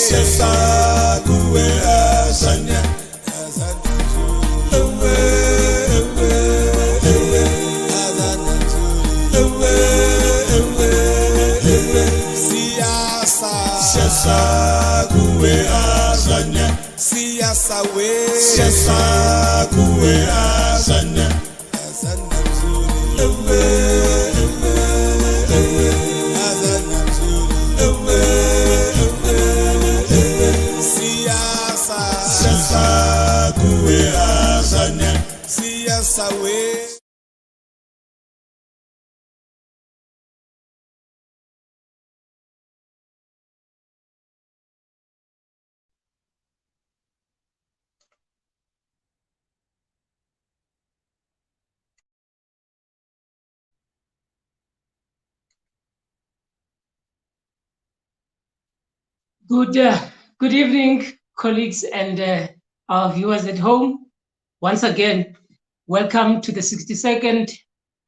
Siasa kuwe Siyasa kuwe azanya Siyasa kuwe azanya Siyasa we. Good evening, colleagues and our viewers at home. Once again, welcome to the 62nd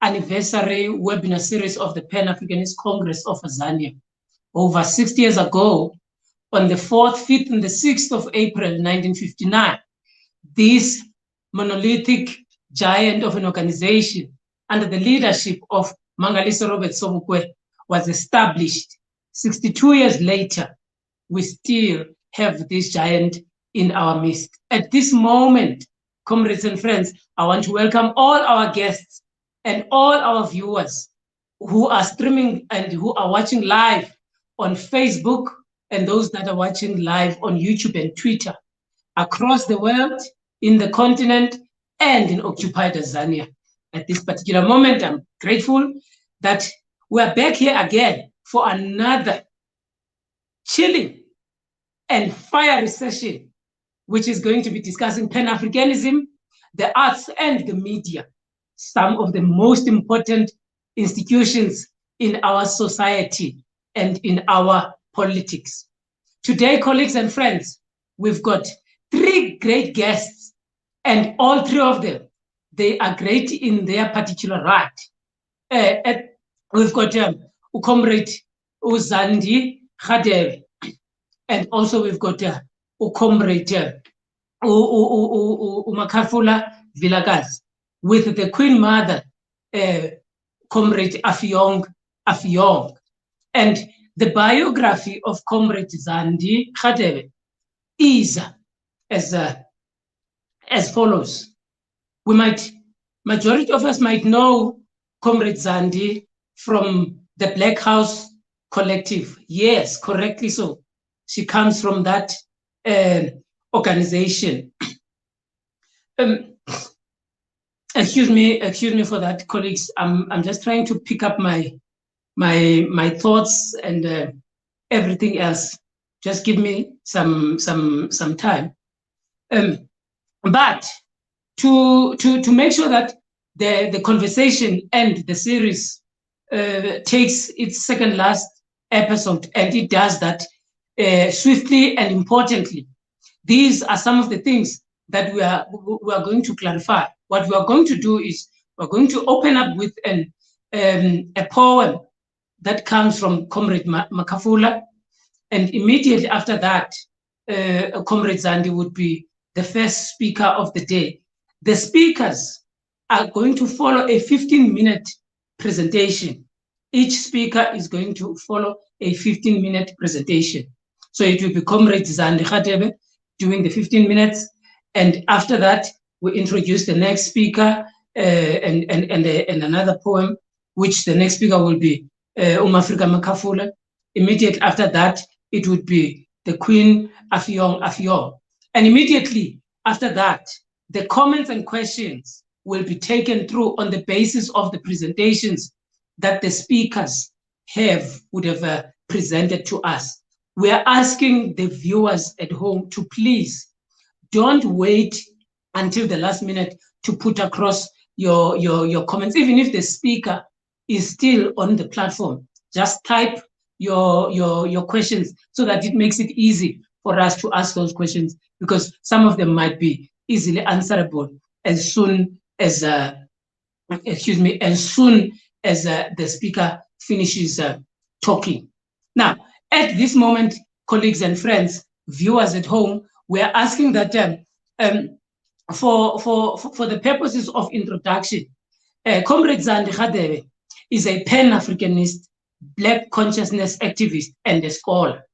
anniversary webinar series of the Pan-Africanist Congress of ZANDI. Over 60 years ago, on the 4th, 5th, and the 6th of April 1959, this monolithic giant of an organization under the leadership of Mangaliso Robert Sobukwe was established. 62 years later, we still have this giant in our midst. At this moment, comrades and friends, I want to welcome all our guests and all our viewers who are streaming and who are watching live on Facebook and those that are watching live on YouTube and Twitter across the world, in the continent, and in occupied Tanzania. At this particular moment, I'm grateful that we're back here again for another chilling and fiery session, which is going to be discussing Pan-Africanism, the arts, and the media, some of the most important institutions in our society and in our politics. Today, colleagues and friends, we've got three great guests, and all three of them, they are great in their particular right. We've got Comrade ZANDI RADEBE, and also we've got Comrade MAKHAFULA VILAKAZI, with the Queen Mother, Comrade AFFIONG. And the biography of Comrade ZANDI RADEBE is as follows. Majority of us might know Comrade ZANDI from the Black House Collective. Yes, correctly so. She comes from that organization. Excuse me for that, colleagues. I'm just trying to pick up my thoughts and everything else. Just give me some time. But to make sure that the conversation and the series takes its second last episode, and it does that swiftly and importantly, these are some of the things that we are going to clarify. What we are going to do is we're going to open up with a poem that comes from Comrade MAKHAFULA, and immediately after that, Comrade ZANDI would be the first speaker of the day. The speakers are going to follow a 15-minute presentation. Each speaker is going to follow a 15-minute presentation. So it will be Comrade ZANDI RADEBE doing the 15 minutes, and after that, we introduce the next speaker and another poem, which the next speaker will be Africa MAKHAFULA. Immediately after that, it would be the Queen AFFIONG. And immediately after that, the comments and questions will be taken through on the basis of the presentations that the speakers would have presented to us. We are asking the viewers at home to please don't wait until the last minute to put across your comments. Even if the speaker is still on the platform, just type your questions so that it makes it easy for us to ask those questions, because some of them might be easily answerable as soon as the speaker finishes talking. Now, at this moment, colleagues and friends, viewers at home, we are asking that for the purposes of introduction, Comrade ZANDI RADEBE is a Pan-Africanist, Black consciousness activist, and a scholar.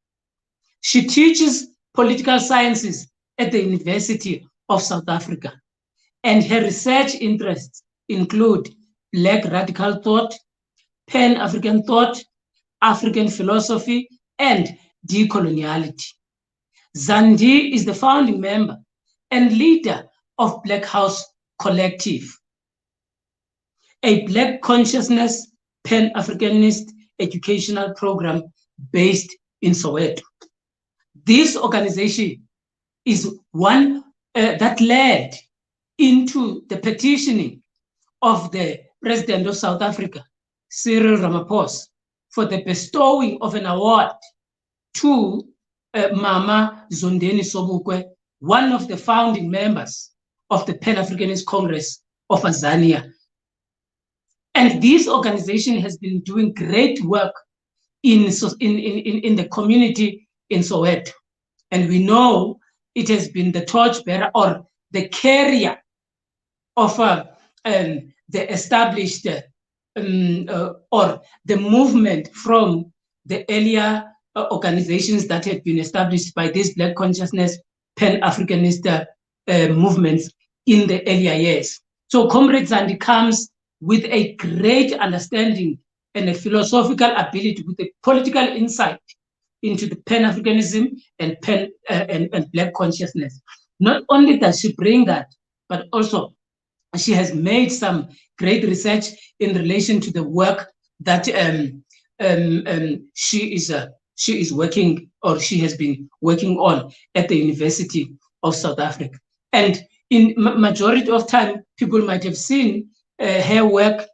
She teaches political sciences at the University of South Africa. And her research interests include Black radical thought, Pan-African thought, African philosophy, and decoloniality. ZANDI is the founding member and leader of Black House Collective, a Black consciousness Pan-Africanist educational program based in Soweto. This organization is one that led into the petitioning of the President of South Africa, Cyril Ramaphosa, for the bestowing of an award to Mama Zondeni Sobukwe, one of the founding members of the Pan-Africanist Congress of Tanzania. And this organization has been doing great work in the community in Soweto. And we know it has been the torchbearer or the carrier of the established or the movement from the earlier organizations that had been established by these Black consciousness Pan-Africanist movements in the earlier years. So Comrade Zandi comes with a great understanding and a philosophical ability, with a political insight into the Pan-Africanism and Black consciousness. Not only does she bring that, but also she has made some great research in relation to the work that she is working, or she has been working on at the University of South Africa. And in majority of time, people might have seen her work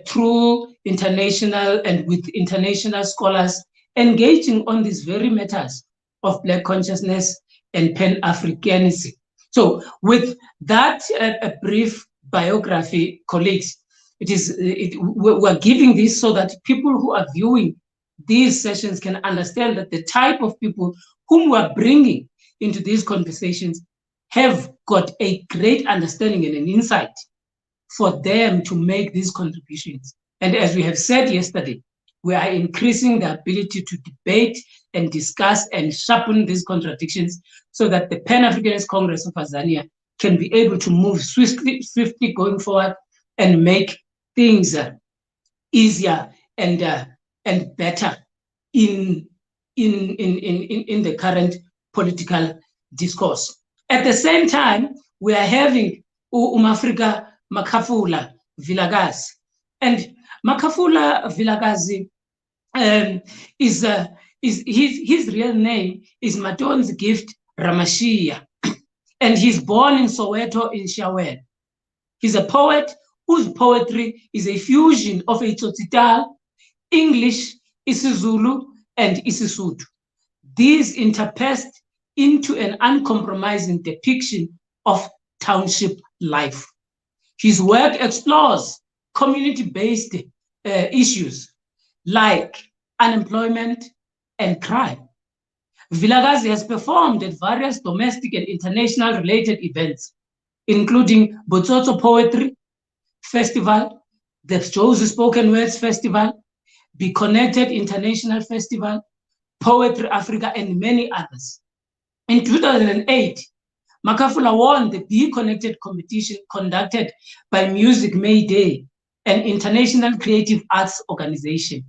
through international and with international scholars engaging on these very matters of Black consciousness and Pan-Africanism. So with that a brief biography, colleagues, we're giving this so that people who are viewing these sessions can understand that the type of people whom we are bringing into these conversations have got a great understanding and an insight for them to make these contributions. And as we have said yesterday, we are increasing the ability to debate and discuss and sharpen these contradictions so that the Pan-Africanist Congress of Tanzania can be able to move swiftly going forward and make things easier and better in the current political discourse. At the same time, we are having Africa MAKHAFULA VILAKAZI. And MAKHAFULA VILAKAZI his real name is Maton's Gift Ramashia, and he's born in Soweto in Shawel. He's a poet whose poetry is a fusion of a Tsotsitaal, English, isiZulu, and isiSotho. These interpersed into an uncompromising depiction of township life. His work explores community-based issues like unemployment and crime. VILAKAZI has performed at various domestic and international related events, including Botsotso Poetry Festival, the Jozi Spoken Words Festival, Be Connected International Festival, Poetry Africa, and many others. In 2008, MAKHAFULA won the Be Connected competition conducted by Music May Day, an international creative arts organization.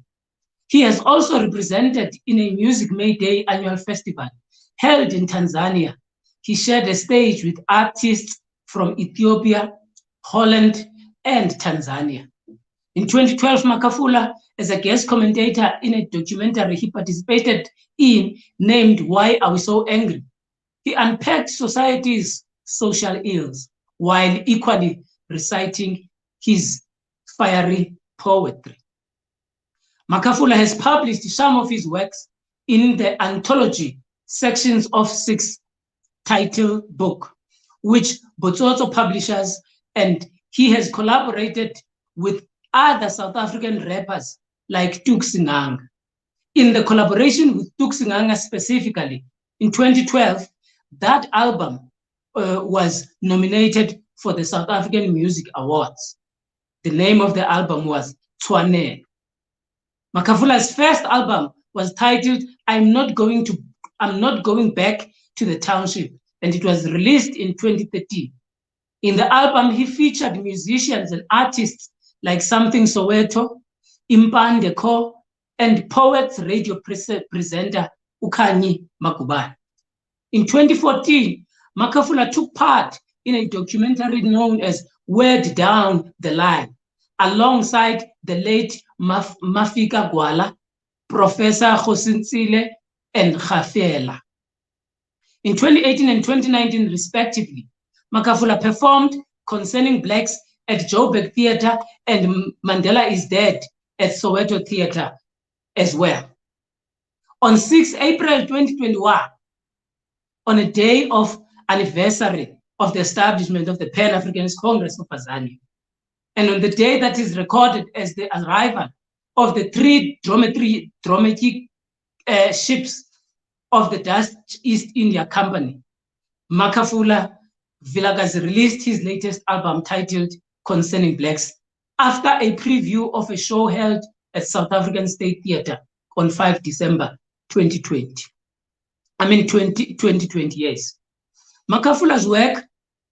He has also represented in a Music May Day annual festival held in Tanzania. He shared a stage with artists from Ethiopia, Holland, and Tanzania. In 2012, MAKHAFULA, as a guest commentator in a documentary he participated in named Why Are We So Angry?, he unpacked society's social ills while equally reciting his fiery poetry. MAKHAFULA has published some of his works in the anthology Sections of 6 title book, which Botsotso publishers, and he has collaborated with other South African rappers like Tuksinganga. In the collaboration with Tuksinganga specifically, in 2012, that album was nominated for the South African Music Awards. The name of the album was Tshwane. MAKHAFULA's first album was titled I'm Not Going Back to the Township, and it was released in 2013. In the album, he featured musicians and artists like Something Soweto, Impande Ko, and Poets radio presenter Ukhanyi Magubane. In 2014, MAKHAFULA took part in a documentary known as Word Down the Line, alongside the late Mafika Gwala, Professor Khositsile, and Khafela. In 2018 and 2019, respectively, MAKHAFULA performed Concerning Blacks at Joburg Theatre and Mandela is Dead at Soweto Theatre as well. On 6 April 2021, on a day of anniversary of the establishment of the Pan-Africanist Congress of ZANDI, and on the day that is recorded as the arrival of the 3 dramatic ships of the Dutch East India Company, MAKHAFULA VILAKAZI released his latest album titled Concerning Blacks after a preview of a show held at South African State Theatre on 5 December 2020. 2020, yes. MAKHAFULA's work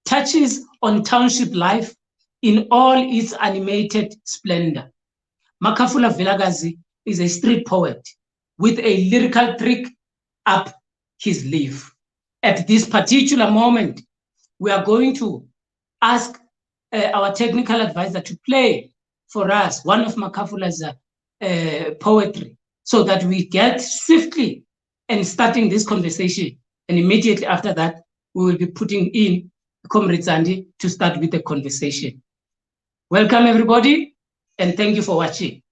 touches on township life in all its animated splendor. MAKHAFULA VILAKAZI is a street poet with a lyrical trick up his sleeve. At this particular moment, we are going to ask our technical advisor to play for us one of MAKHAFULA's poetry, so that we get swiftly and starting this conversation. And immediately after that, we will be putting in Comrade ZANDI to start with the conversation. Welcome, everybody, and thank you for watching.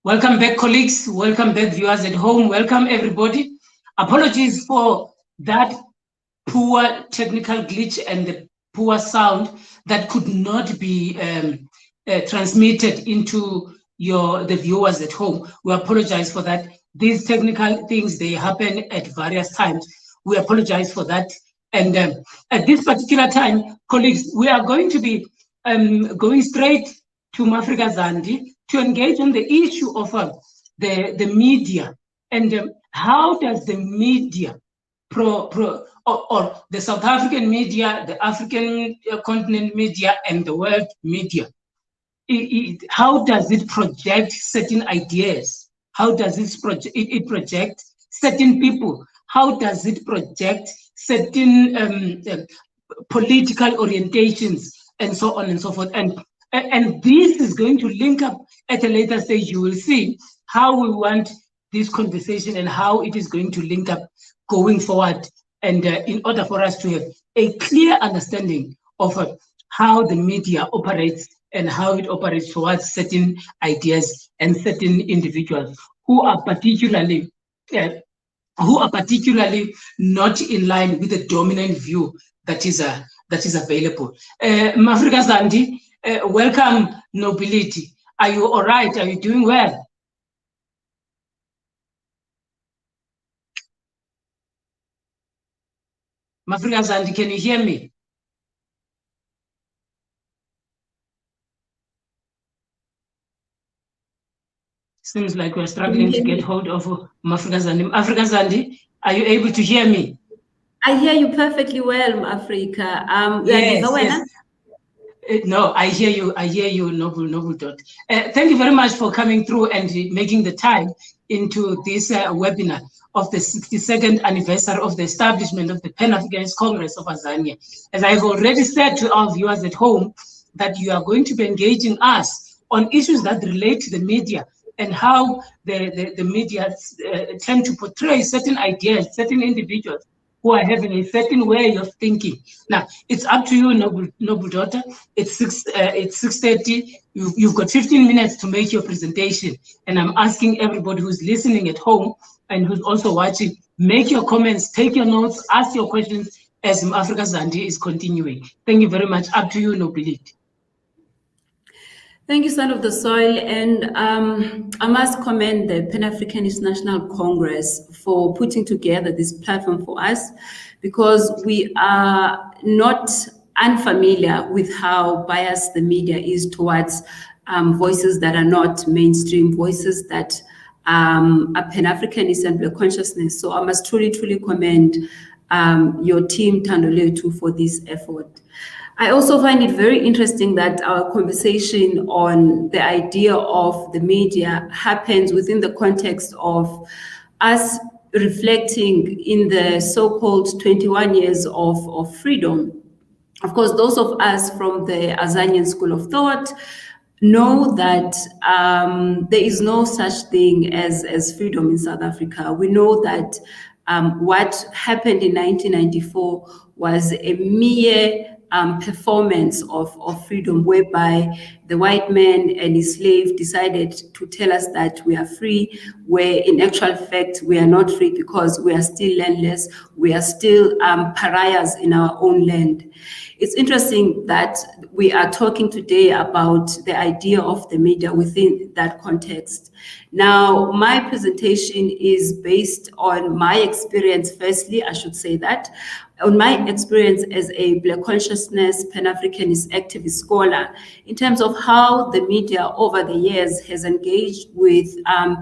Welcome back, colleagues. Welcome back, viewers at home. Welcome, everybody. Apologies for that poor technical glitch and the poor sound that could not be transmitted into the viewers at home. We apologize for that. These technical things, they happen at various times. We apologize for that. And at this particular time, colleagues, we are going to be going straight to Mafrika Zandi to engage on the issue of the media and how does the media or the South African media, the African continent media, and the world media, how does it project certain ideas? How does it project certain people? How does it project certain political orientations and so on and so forth? And this is going to link up at a later stage. You will see how we want this conversation and how it is going to link up going forward. And in order for us to have a clear understanding of how the media operates and how it operates towards certain ideas and certain individuals who are particularly not in line with the dominant view that is available. Mafrika Zandi, welcome, nobility. Are you all right? Are you doing well? Mafrika Zandi, can you hear me? Seems like we're struggling to get hold of Mafrika Zandi. Mafrika Zandi, are you able to hear me? I hear you perfectly well, Africa. Yes. No, I hear you, Noble Dot. Thank you very much for coming through and making the time into this webinar of the 62nd anniversary of the establishment of the Pan-Africanist Congress of Azania. As I've already said to our viewers at home, that you are going to be engaging us on issues that relate to the media and how the media tend to portray certain ideas, certain individuals who are having a certain way of thinking. Now, it's up to you, noble daughter. It's 6:30. You've got 15 minutes to make your presentation. And I'm asking everybody who's listening at home and who's also watching, make your comments, take your notes, ask your questions as Africa Zandi is continuing. Thank you very much. Up to you, nobility. Thank you, Son of the Soil, and I must commend the Pan-Africanist National Congress for putting together this platform for us, because we are not unfamiliar with how biased the media is towards voices that are not mainstream, voices that are Pan-Africanist and Black consciousness. So I must truly commend your team, Thando Lethu, for this effort. I also find it very interesting that our conversation on the idea of the media happens within the context of us reflecting in the so-called 21 years of freedom. Of course, those of us from the Azanian school of thought know that there is no such thing as freedom in South Africa. We know that what happened in 1994 was a mere performance of freedom, whereby the white man and his slave decided to tell us that we are free, where in actual fact we are not free, because we are still landless, we are still pariahs in our own land. It's interesting that we are talking today about the idea of the media within that context. Now, my presentation is based on my experience. Firstly, I should say that on my experience as a Black consciousness Pan-Africanist activist scholar, in terms of how the media over the years has engaged with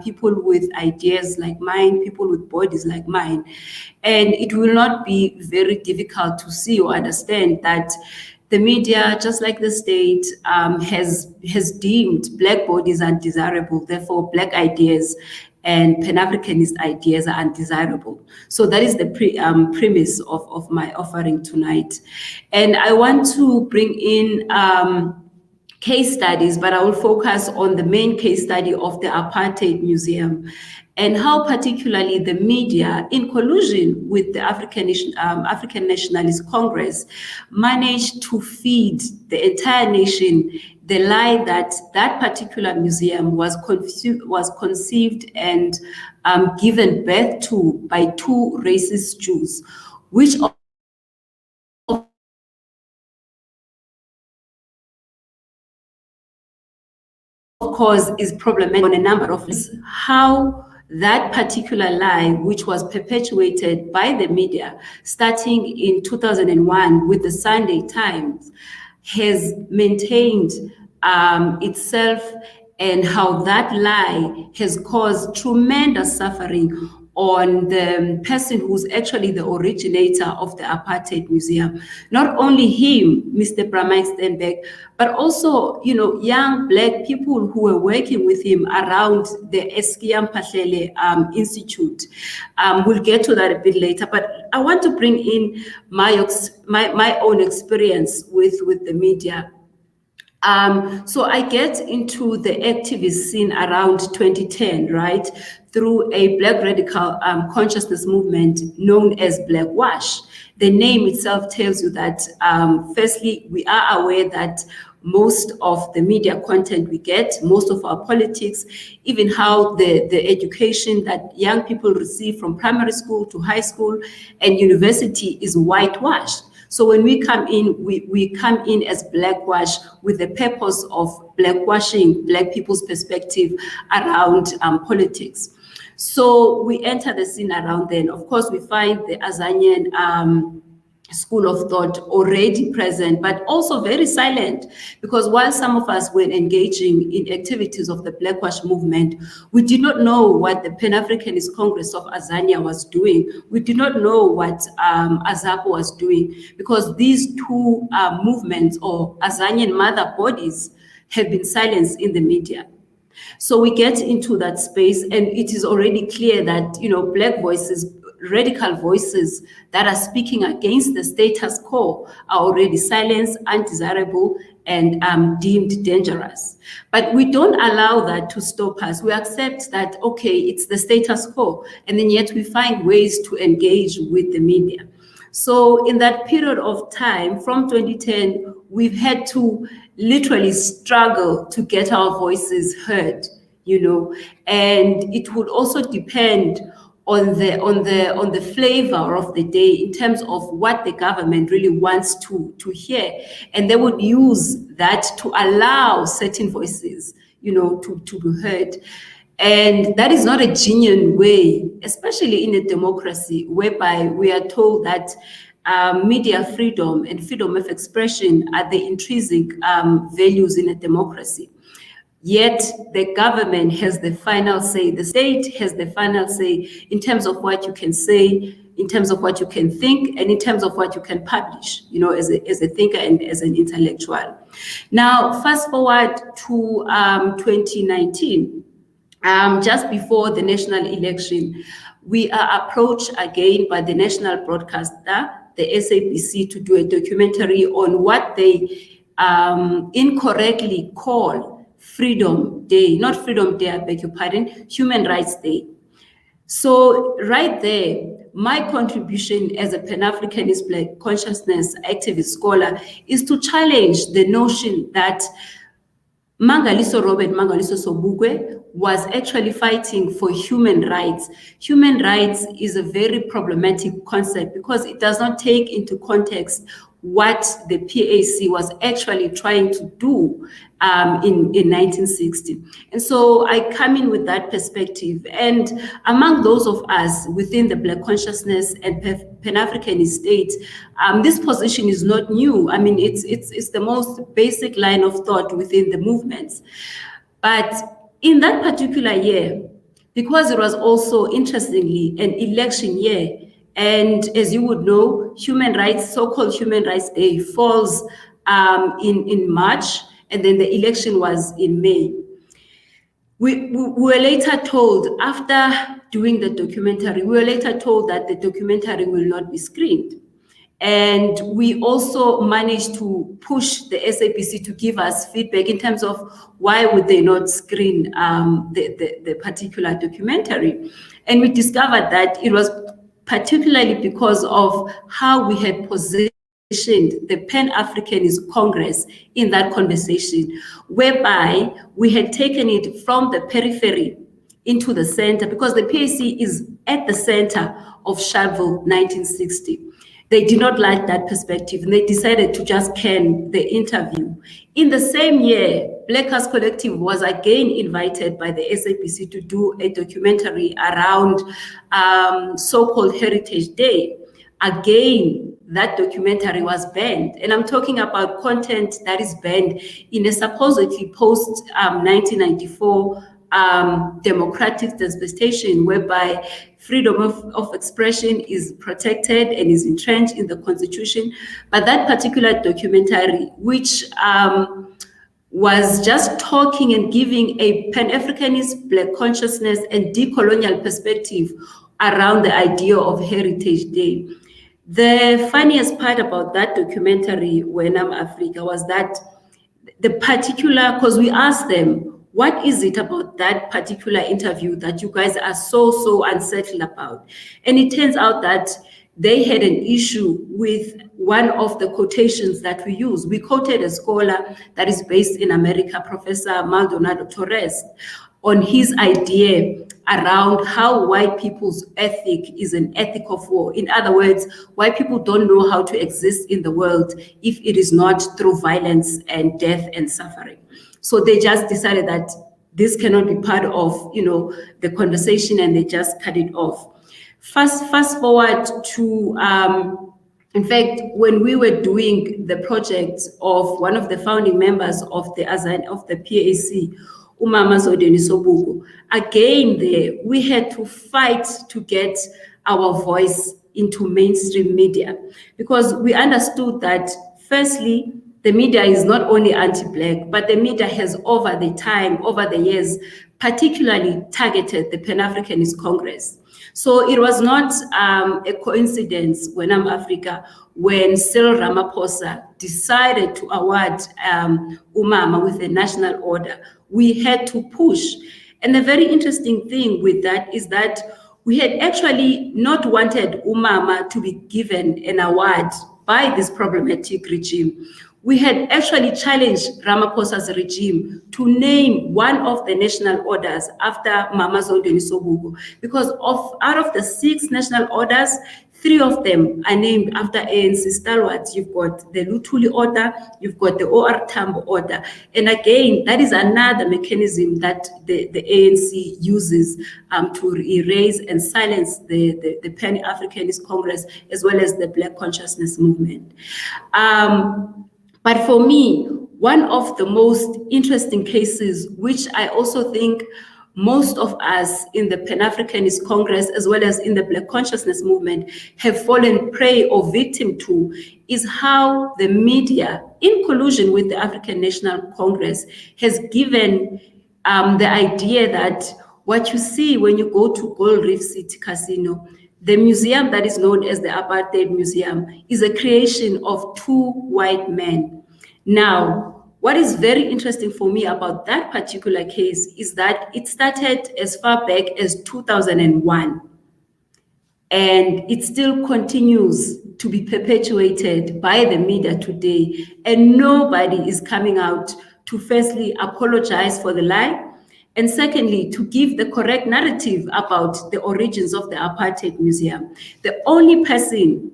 people with ideas like mine, people with bodies like mine. And it will not be very difficult to see or understand that the media, just like the state, has deemed Black bodies undesirable, therefore Black ideas and Pan-Africanist ideas are undesirable. So that is the premise of my offering tonight. And I want to bring in case studies, but I will focus on the main case study of the Apartheid Museum. and how particularly the media, in collusion with the African Nationalist Congress, managed to feed the entire nation the lie that that particular museum was conceived and given birth to by two racist Jews, which of course is problematic on a number of levels. How that particular lie, which was perpetuated by the media starting in 2001 with the Sunday Times, has maintained itself, and how that lie has caused tremendous suffering on the person who's actually the originator of the Apartheid Museum. Not only him, Mr. Bramai Stenberg, but also, you know, young Black people who were working with him around the Eskiam Pahlele Institute. We'll get to that a bit later, but I want to bring in my own experience with the media. So I get into the activist scene around 2010, right, through a Black radical consciousness movement known as Black Wash. The name itself tells you that, firstly, we are aware that most of the media content we get, most of our politics, even how the education that young people receive from primary school to high school and university is whitewashed. So when we come in, we come in as Blackwash with the purpose of blackwashing Black people's perspective around politics. So we enter the scene around then. Of course, we find the Azanian school of thought already present, but also very silent, because while some of us were engaging in activities of the Blackwash movement, we did not know what the Pan-Africanist Congress of Azania was doing. We did not know what AZAPO was doing, because these two movements or Azanian mother bodies have been silenced in the media. So we get into that space, and it is already clear that, you know, Black voices, radical voices that are speaking against the status quo are already silenced, undesirable, and deemed dangerous. But we don't allow that to stop us. We accept that, okay, it's the status quo, and then yet we find ways to engage with the media. So in that period of time, from 2010, we've had to literally struggle to get our voices heard, you know, and it would also depend on the flavor of the day in terms of what the government really wants to hear. And they would use that to allow certain voices, you know, to be heard. And that is not a genuine way, especially in a democracy, whereby we are told that media freedom and freedom of expression are the intrinsic values in a democracy. Yet the government has the final say. The state has the final say in terms of what you can say, in terms of what you can think, and in terms of what you can publish, you know, as a thinker and as an intellectual. Now, fast forward to 2019, just before the national election, we are approached again by the national broadcaster, the SABC, to do a documentary on what they incorrectly call Freedom Day, not Freedom Day, I beg your pardon, Human Rights Day. So right there, my contribution as a Pan-Africanist Black consciousness activist scholar is to challenge the notion that Robert Mangaliso Sobukwe was actually fighting for human rights. Human rights is a very problematic concept because it does not take into context what the PAC was actually trying to do in 1960. And so I come in with that perspective. And among those of us within the Black consciousness and Pan-Africanist state, this position is not new. I mean, it's the most basic line of thought within the movements. But in that particular year, because it was also, interestingly, an election year, and as you would know, human rights, so-called Human Rights Day falls in March, and then the election was in May. We were later told, after doing the documentary, we were later told that the documentary will not be screened. And we also managed to push the SABC to give us feedback in terms of why would they not screen the particular documentary. And we discovered that it was particularly because of how we had positioned the Pan-Africanist Congress in that conversation, whereby we had taken it from the periphery into the center, because the PAC is at the center of Sharpeville 1960. They did not like that perspective, and they decided to just can the interview. In the same year, Black House Collective was again invited by the SABC to do a documentary around so-called Heritage Day. Again, that documentary was banned. And I'm talking about content that is banned in a supposedly post-1994 democratic dispensation, whereby freedom of expression is protected and is entrenched in the Constitution. But that particular documentary, which was just talking and giving a Pan-Africanist Black consciousness and decolonial perspective around the idea of Heritage Day. The funniest part about that documentary, When I'm Africa, was that the particular, because we asked them, what is it about that particular interview that you guys are so unsettled about? And it turns out that they had an issue with one of the quotations that we use. We quoted a scholar that is based in America, Professor Maldonado Torres, on his idea around how white people's ethic is an ethic of war. In other words, white people don't know how to exist in the world if it is not through violence and death and suffering. So they just decided that this cannot be part of, the conversation, and they just cut it off. Fast forward to, in fact, when we were doing the project of one of the founding members of the PAC, Umama Zodeni Sobuku, again there, we had to fight to get our voice into mainstream media, because we understood that, firstly, the media is not only anti-Black, but the media has over the years, particularly targeted the Pan-Africanist Congress. So it was not a coincidence when I'm Africa, when Cyril Ramaphosa decided to award Umama with a national order. We had to push. And the very interesting thing with that is that we had actually not wanted Umama to be given an award by this problematic regime. We had actually challenged Ramaphosa's regime to name one of the national orders after Mama Zondeni Sobuku, because out of the 6 national orders, 3 of them are named after ANC stalwarts. You've got the Luthuli order, you've got the OR Tambo order. And again, that is another mechanism that the ANC uses to erase and silence the Pan-Africanist Congress, as well as the Black Consciousness Movement. But for me, one of the most interesting cases, which I also think most of us in the Pan-Africanist Congress, as well as in the Black Consciousness Movement, have fallen prey or victim to, is how the media, in collusion with the African National Congress, has given the idea that what you see when you go to Gold Reef City Casino, the museum that is known as the Apartheid Museum, is a creation of 2 white men. Now, what is very interesting for me about that particular case is that it started as far back as 2001, and it still continues to be perpetuated by the media today, and nobody is coming out to firstly apologize for the lie, and secondly, to give the correct narrative about the origins of the Apartheid Museum. The only person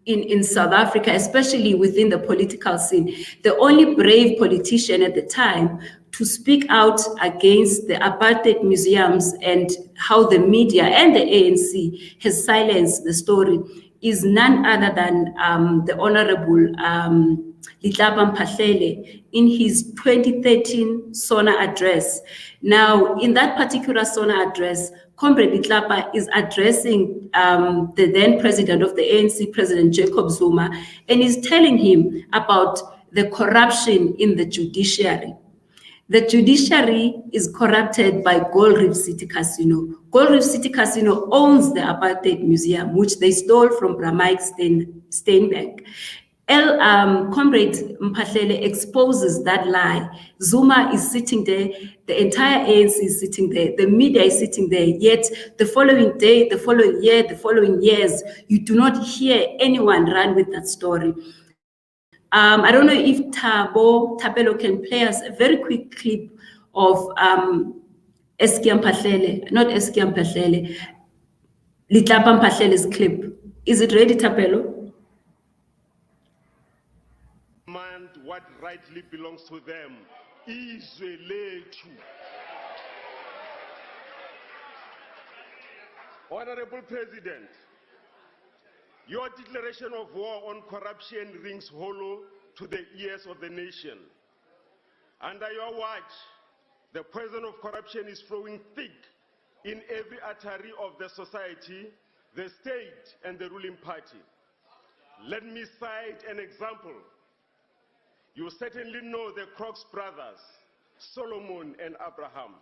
in South Africa, especially within the political scene, the only brave politician at the time to speak out against the Apartheid museums and how the media and the ANC has silenced the story is none other than the Honorable Litlapa Mphahlele in his 2013 SONA address. Now, in that particular SONA address, Comrade Litlapa is addressing the then president of the ANC, President Jacob Zuma, and is telling him about the corruption in the judiciary. The judiciary is corrupted by Gold Reef City Casino, Gold Reef City Casino owns the Apartheid Museum, which they stole from Mike Steinbeck. Comrade Mphahlele exposes that lie. Zuma is sitting there, the entire ANC is sitting there, the media is sitting there, yet the following day, the following year, the following years, you do not hear anyone run with that story. I don't know if Tabelo can play us a very quick clip of Eskiam Mphahlele, not Eskiam Mphahlele, Litlapa Mphahlele's clip. Is it ready, Tabelo? What rightly belongs to them is Honorable President, your declaration of war on corruption rings hollow to the ears of the nation. Under your watch, the poison of corruption is flowing thick in every artery of the society, the state, and the ruling party. Let me cite an example. You certainly know the Crooks brothers, Solomon and Abraham.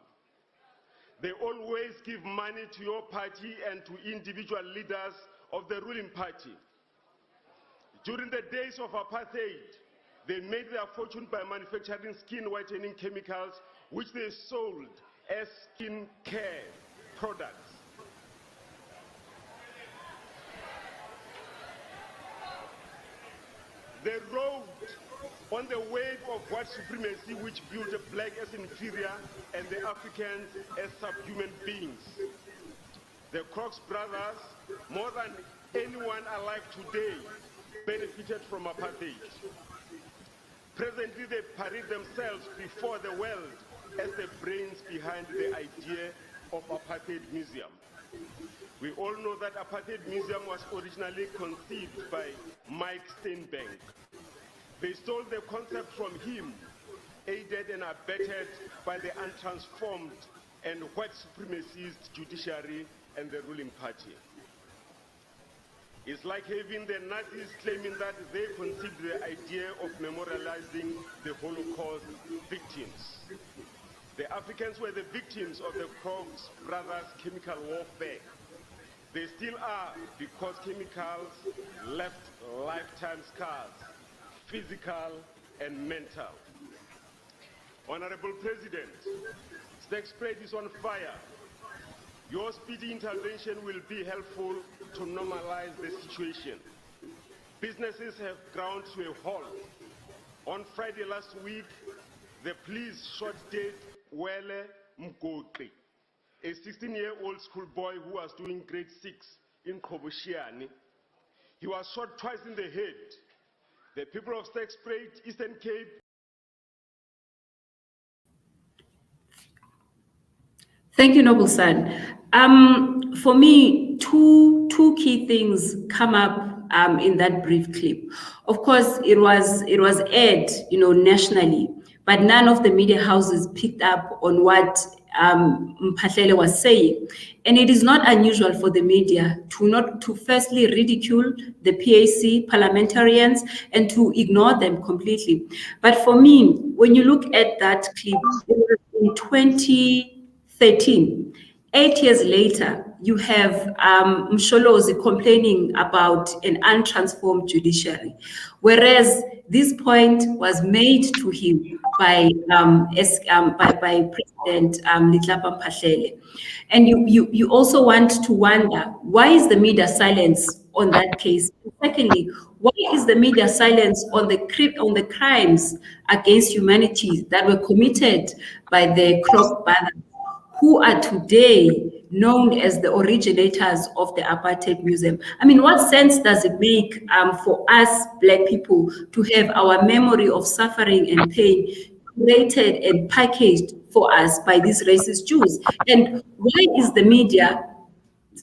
They always give money to your party and to individual leaders of the ruling party. During the days of apartheid, they made their fortune by manufacturing skin whitening chemicals, which they sold as skin care products. They rode on the wave of white supremacy, which viewed the black as inferior and the Africans as subhuman beings. The Crooks brothers, more than anyone alive today, benefited from apartheid. Presently, they parade themselves before the world as the brains behind the idea of Apartheid Museum. We all know that Apartheid Museum was originally conceived by Mike Steinbeck. They stole the concept from him, aided and abetted by the untransformed and white supremacist judiciary and the ruling party. It's like having the Nazis claiming that they conceived the idea of memorializing the Holocaust victims. The Africans were the victims of the Crooks brothers' chemical warfare. They still are, because chemicals left lifetime scars, physical and mental. Honorable President, Stakes Spread is on fire. Your speedy intervention will be helpful to normalize the situation. Businesses have ground to a halt. On Friday last week, the police shot dead Wele Mgokri, a 16-year-old schoolboy who was doing grade 6 in Kobushiani. He was shot twice in the head. The people of Stakes Spread, Eastern Cape. Thank you, Noble Son. For me, two key things come up in that brief clip. Of course, it was aired, nationally, but none of the media houses picked up on what Mphahlele was saying. And it is not unusual for the media to firstly ridicule the PAC parliamentarians and to ignore them completely. But for me, when you look at that clip, it was in 2013, 8 years later, you have Msholozi complaining about an untransformed judiciary, whereas this point was made to him by President Litlapa Mphahlele. And you also want to wonder, why is the media silence on that case? Secondly, why is the media silence on the crimes against humanity that were committed by the Crooks brothers, who are today known as the originators of the Apartheid Museum? I mean, what sense does it make for us Black people to have our memory of suffering and pain curated and packaged for us by these racist Jews? And why is the media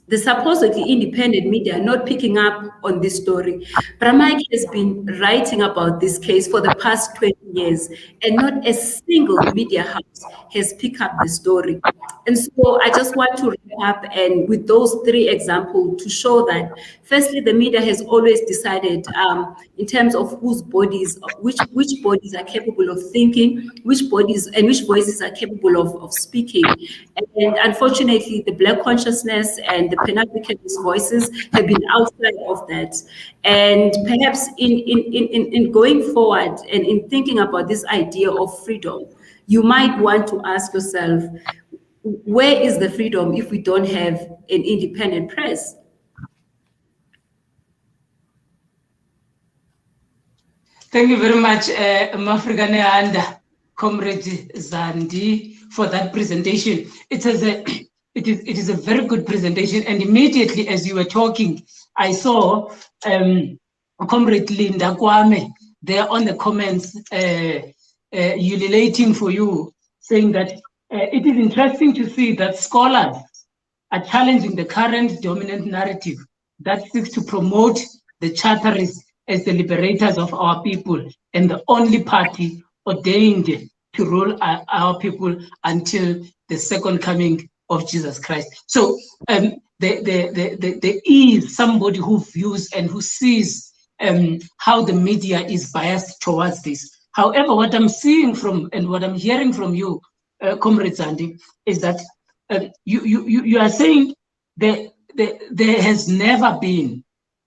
the supposedly independent media not picking up on this story. Bramike has been writing about this case for the past 20 years, and not a single media house has picked up the story. And so I just want to wrap up and with those 3 examples to show that, firstly, the media has always decided in terms of whose bodies, which bodies are capable of thinking, which bodies and which voices are capable of speaking. And unfortunately, the Black consciousness and the Pan-Africanist voices have been outside of that. And perhaps in going forward and in thinking about this idea of freedom, you might want to ask yourself, where is the freedom if we don't have an independent press? Thank you very much, Mafrikane and Comrade Zandi, for that presentation. It is a very good presentation, and immediately as you were talking, I saw Comrade Linda Kwame there on the comments ululating for you, saying that it is interesting to see that scholars are challenging the current dominant narrative that seeks to promote the Charterists as the liberators of our people and the only party ordained to rule our people until the second coming of Jesus Christ. So there is somebody who views and who sees how the media is biased towards this. However, what I'm seeing from and what I'm hearing from you, Comrade Zandi, is that you are saying that there has never been,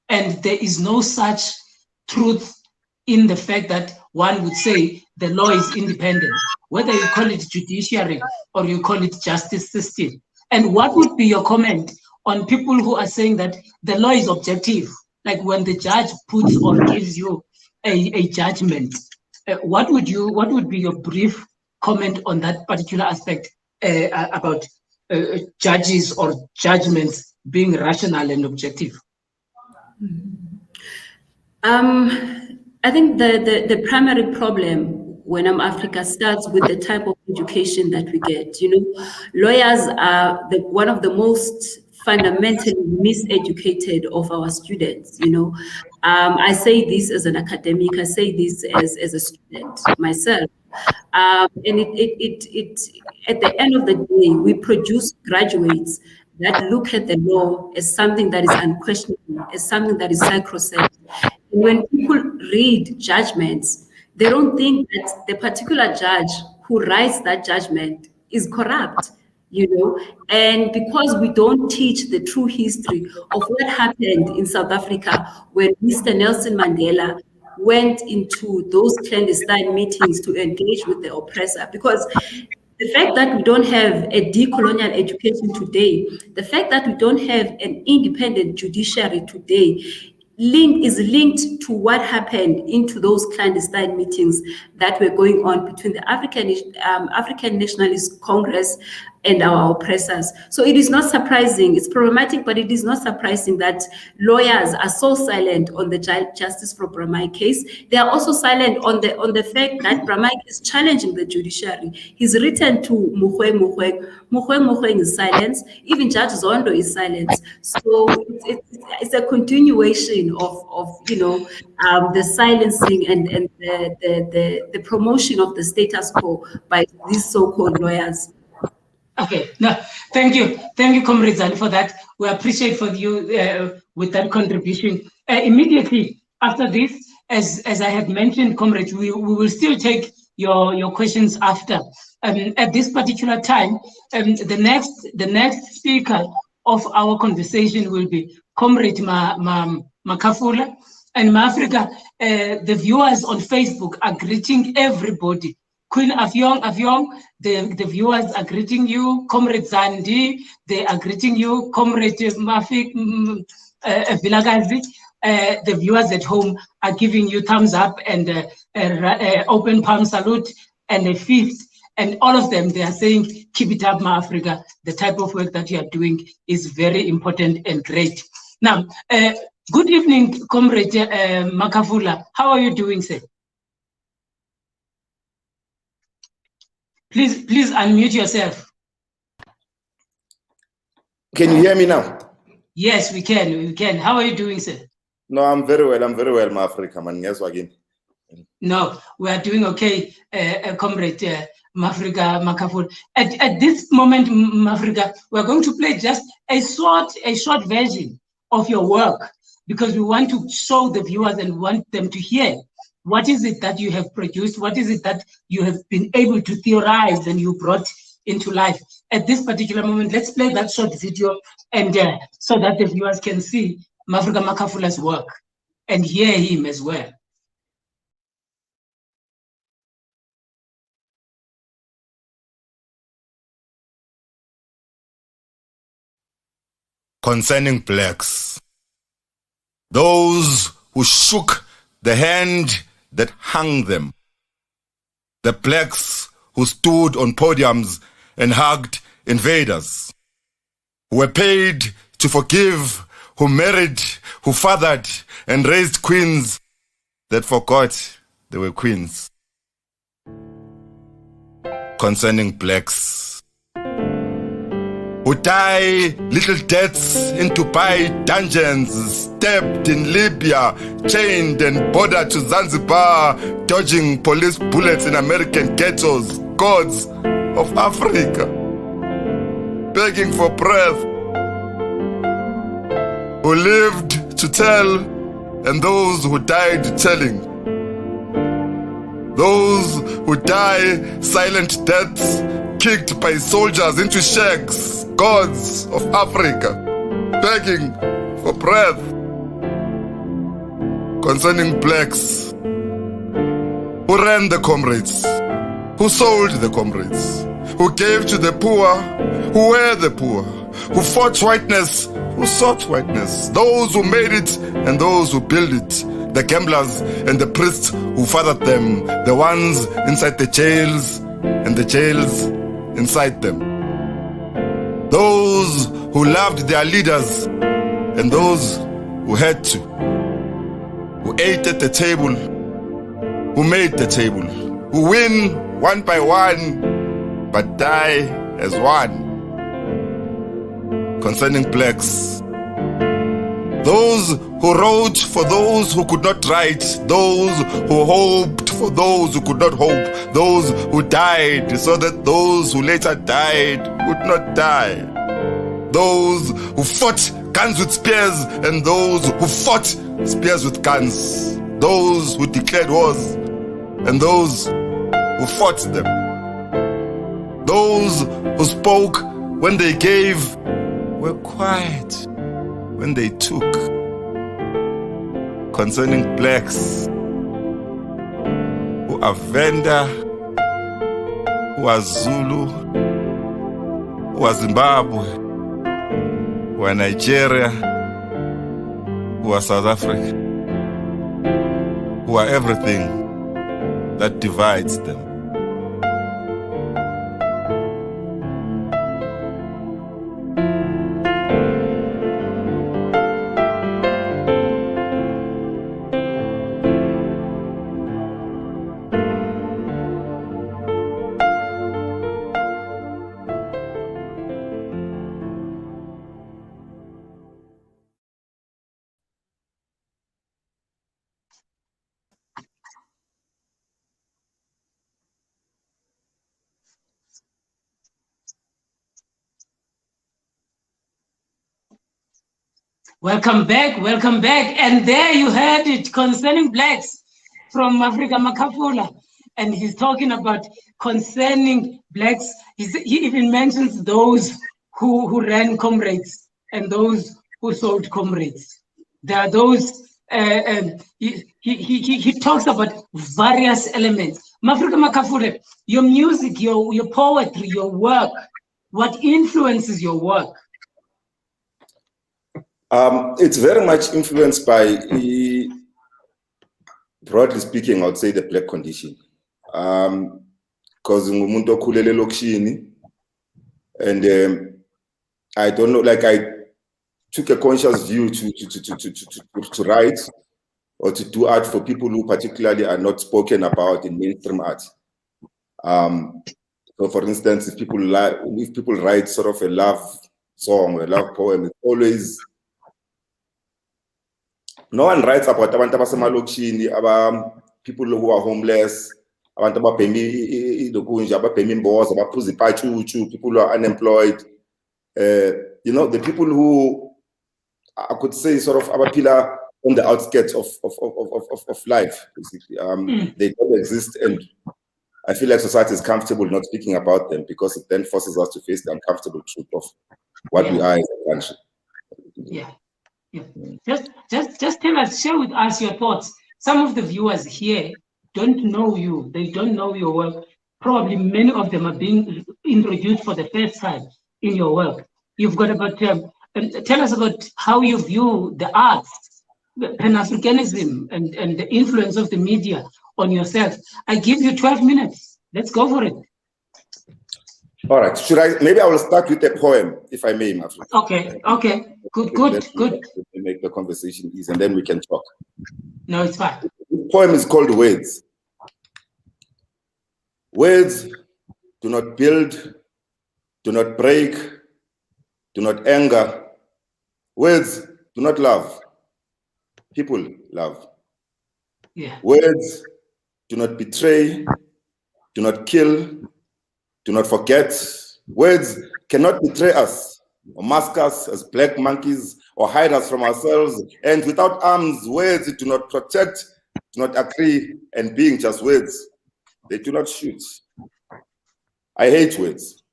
and there is no such truth in the fact that one would say the law is independent, whether you call it judiciary or you call it justice system. And what would be your comment on people who are saying that the law is objective, like when the judge puts or gives you a judgment? What would be your brief comment on that particular aspect about judges or judgments being rational and objective? I think the primary problem when Africa starts with the type of education that we get. You know, lawyers are one of the most fundamentally miseducated of our students. You know, I say this as an academic, I say this as a student myself. And it at the end of the day, we produce graduates that look at the law as something that is unquestionable, as something that is sacrosanct. And when people read judgments, they don't think that the particular judge who writes that judgment is corrupt, you know. And because we don't teach the true history of what happened in South Africa when Mr. Nelson Mandela went into those clandestine meetings to engage with the oppressor, because the fact that we don't have a decolonial education today, the fact that we don't have an independent judiciary today, is linked to what happened into those clandestine meetings that were going on between the African Nationalist Congress and our oppressors. So it is not surprising, it's problematic, but it is not surprising that lawyers are so silent on the Justice for Bramike case. They are also silent on the fact that Bramike is challenging the judiciary. He's written to Muhweng is silent, even Judge Zondo is silent. So it's a continuation of you know, the silencing and the promotion of the status quo by these so-called lawyers. Okay, no, thank you, Comrade Zandi, for that. We appreciate for you with that contribution. Immediately after this, as I had mentioned, comrades, we will still take your questions after. At this particular time, the next speaker of our conversation will be Comrade Makhafula. And Africa, the viewers on Facebook are greeting everybody. Queen AFFIONG, the viewers are greeting you. Comrade Zandi, they are greeting you. Comrade VILAKAZI, the viewers at home are giving you thumbs up and open palm salute and a fist. And all of them, they are saying, keep it up, Africa. The type of work that you are doing is very important and great. Now, good evening, Comrade Makhafula. How are you doing, sir? Please unmute yourself. Can you hear me now? Yes, we can. We can. How are you doing, sir? No, I'm very well. I'm very well, my Africa man. Yes, again. No, we are doing okay, comrade Mafrika MAKHAFULA. At this moment, Mafrika, we're going to play just a short version of your work, because we want to show the viewers and want them to hear what is it that you have produced, what is it that you have been able to theorize and you brought into life. At this particular moment, let's play that short video, and so that the viewers can see Mafrika MAKHAFULA's work and hear him as well. Concerning blacks, those who shook the hand that hung them, the blacks who stood on podiums and hugged invaders, who were paid to forgive, who married, who fathered and raised queens that forgot they were queens. Concerning blacks, who tie little deaths in Dubai dungeons, stabbed in Libya, chained and bordered to Zanzibar, dodging police bullets in American ghettos, gods of Africa, begging for breath, who lived to tell, and those who died telling, those who die silent deaths, kicked by soldiers into shacks, gods of Africa, begging for breath. Concerning blacks, who ran the comrades, who sold the comrades, who gave to the poor, who were the poor, who fought whiteness, who sought whiteness, those who made it and those who built it, the gamblers and the priests who fathered them, the ones inside the jails and the jails inside them, those who loved their leaders and those who had to, who ate at the table, who made the table, who win one by one but die as one. Concerning blacks, those who wrote for those who could not write, those who hoped for those who could not hope, those who died so that those who later died would not die, those who fought guns with spears and those who fought spears with guns, those who declared wars and those who fought them, those who spoke when they gave, were quiet when they took. Concerning blacks, who are Venda, who are Zulu, who are Zimbabwe, who are Nigeria, who are South Africa, who are everything that divides them. Welcome back, welcome back. And there you heard it, concerning blacks from Mafrika MAKHAFULA. And he's talking about concerning blacks. He even mentions those who ran comrades and those who sold comrades. There are those, he talks about various elements. Mafrika MAKHAFULA, your music, your poetry, your work, what influences your work? It's very much influenced by, broadly speaking, I would say the black condition. Because ngumuntu okhulele lokishini, and I don't know, like I took a conscious view to write or to do art for people who particularly are not spoken about in mainstream art. So, for instance, if people write sort of a love song or a love poem, it's always No one writes about abantu abasemalokishini, people who are homeless, abantu ababhemi ilokunja, ababhemi imboza, abaphuza ipachuchu, people who are unemployed. You know, the people who I could say sort of abaphila on the outskirts of life, basically. They don't exist, and I feel like society is comfortable not speaking about them because it then forces us to face the uncomfortable truth of what we are as a country. Yeah. Just tell us, share with us your thoughts. Some of the viewers here don't know you. They don't know your work. Probably many of them are being introduced for the first time in your work. You've got about, tell us about how you view the arts, Pan-Africanism, and the influence of the media on yourself. I give you 12 minutes. Let's go for it. All right. Maybe I will start with a poem, if I may, Mafri. Okay. Good. Make the conversation easy, and then we can talk. No, it's fine. The poem is called Words. Words do not build, do not break, do not anger. Words do not love. People love. Yeah. Words do not betray, do not kill, do not forget. Words cannot betray us or mask us as black monkeys or hide us from ourselves. And without arms, words do not protect, do not agree, and being just words, they do not shoot. I hate words.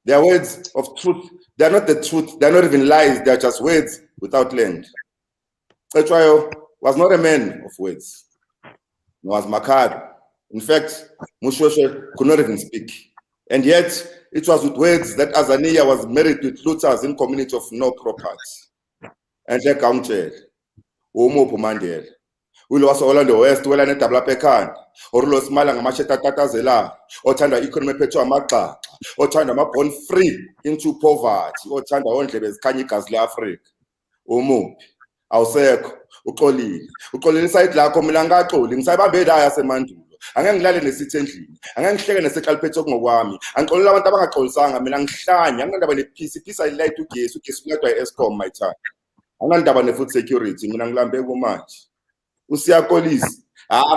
They are words of truth. They are not the truth. They are not even lies. They are just words without land. Cetshwayo was not a man of words. He was Makhado. In fact, Mushoshe could not even speak. And yet, it was with words that Azania was married with Luthers in community of no property. And they counted. Umo Pumandel. Ulo was all on the west, well and tabla pecan, or Losmala Macheta Tatazela, or Tanda economy petro maka, or Tanda born free into poverty, or Tanda only as Kanikas Africa. Umo, Ausek, Ukoli inside La Comilanga told inside a bed I as a mandu. Angangilale nesithi endlini angangihleke nesekaliphethe okungokwami angiqolela abantu abangaxolisanga mina ngihlanya anginandaba nepeace ayilayitha ugesi uladwa e-Eskom my time anginandaba ne-food security mina ngilambe kumanje usiyakolisa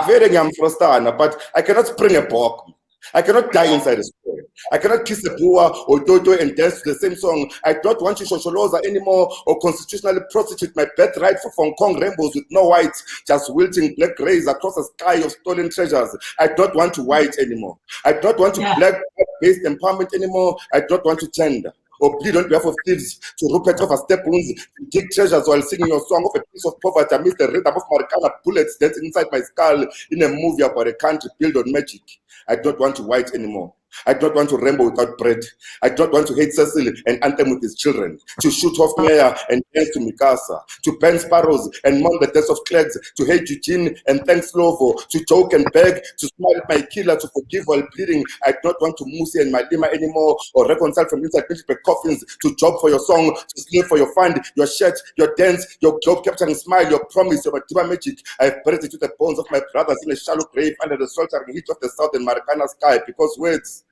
vele ngiyamfrostana, but I cannot spring a bog. I cannot die inside a square. I cannot kiss a poor or Toto and dance to the same song. I don't want to Shosholoza anymore or constitutionally prostitute my birthright for Hong Kong rainbows with no whites, just wilting black rays across a sky of stolen treasures. I don't want to white anymore. I don't want to black-based empowerment anymore. I don't want to tender or plead on behalf of thieves to Rupert of a step wounds, to dig treasures while singing your song of a piece of poverty amidst the rhythm of Marikana bullets dancing inside my skull in a movie about a country built on magic. I don't want to white anymore. I don't want to ramble without bread. I don't want to hate Cecil and anthem with his children, to shoot off Mayor and dance to Mikasa, to pen sparrows and mourn the deaths of clerks, to hate Eugene and thank Slovo, to joke and beg, to smile at my killer, to forgive while pleading. I don't want to Musi and Malima anymore, or reconcile from inside military coffins, to job for your song, to slave for your fund, your shirt, your dance, your job capturing smile, your promise, your Matiba magic. I have buried it to the bones of my brothers in a shallow grave under the sweltering heat of the southern Marikana sky, because words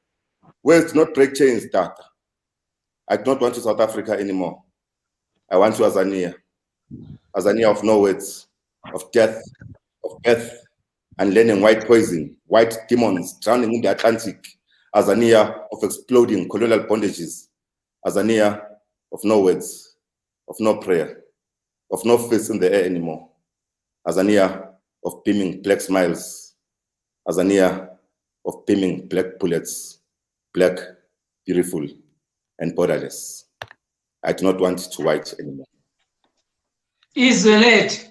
do not break chains, Tata. I don't want to South Africa anymore. I want to Azania. Azania of no words, of death, and learning white poison, white demons drowning in the Atlantic. Azania of exploding colonial bondages. Azania of no words, of no prayer, of no face in the air anymore. Azania of beaming black smiles. Azania of beaming black bullets. Black, beautiful, and borderless. I do not want to white anymore. Isolate.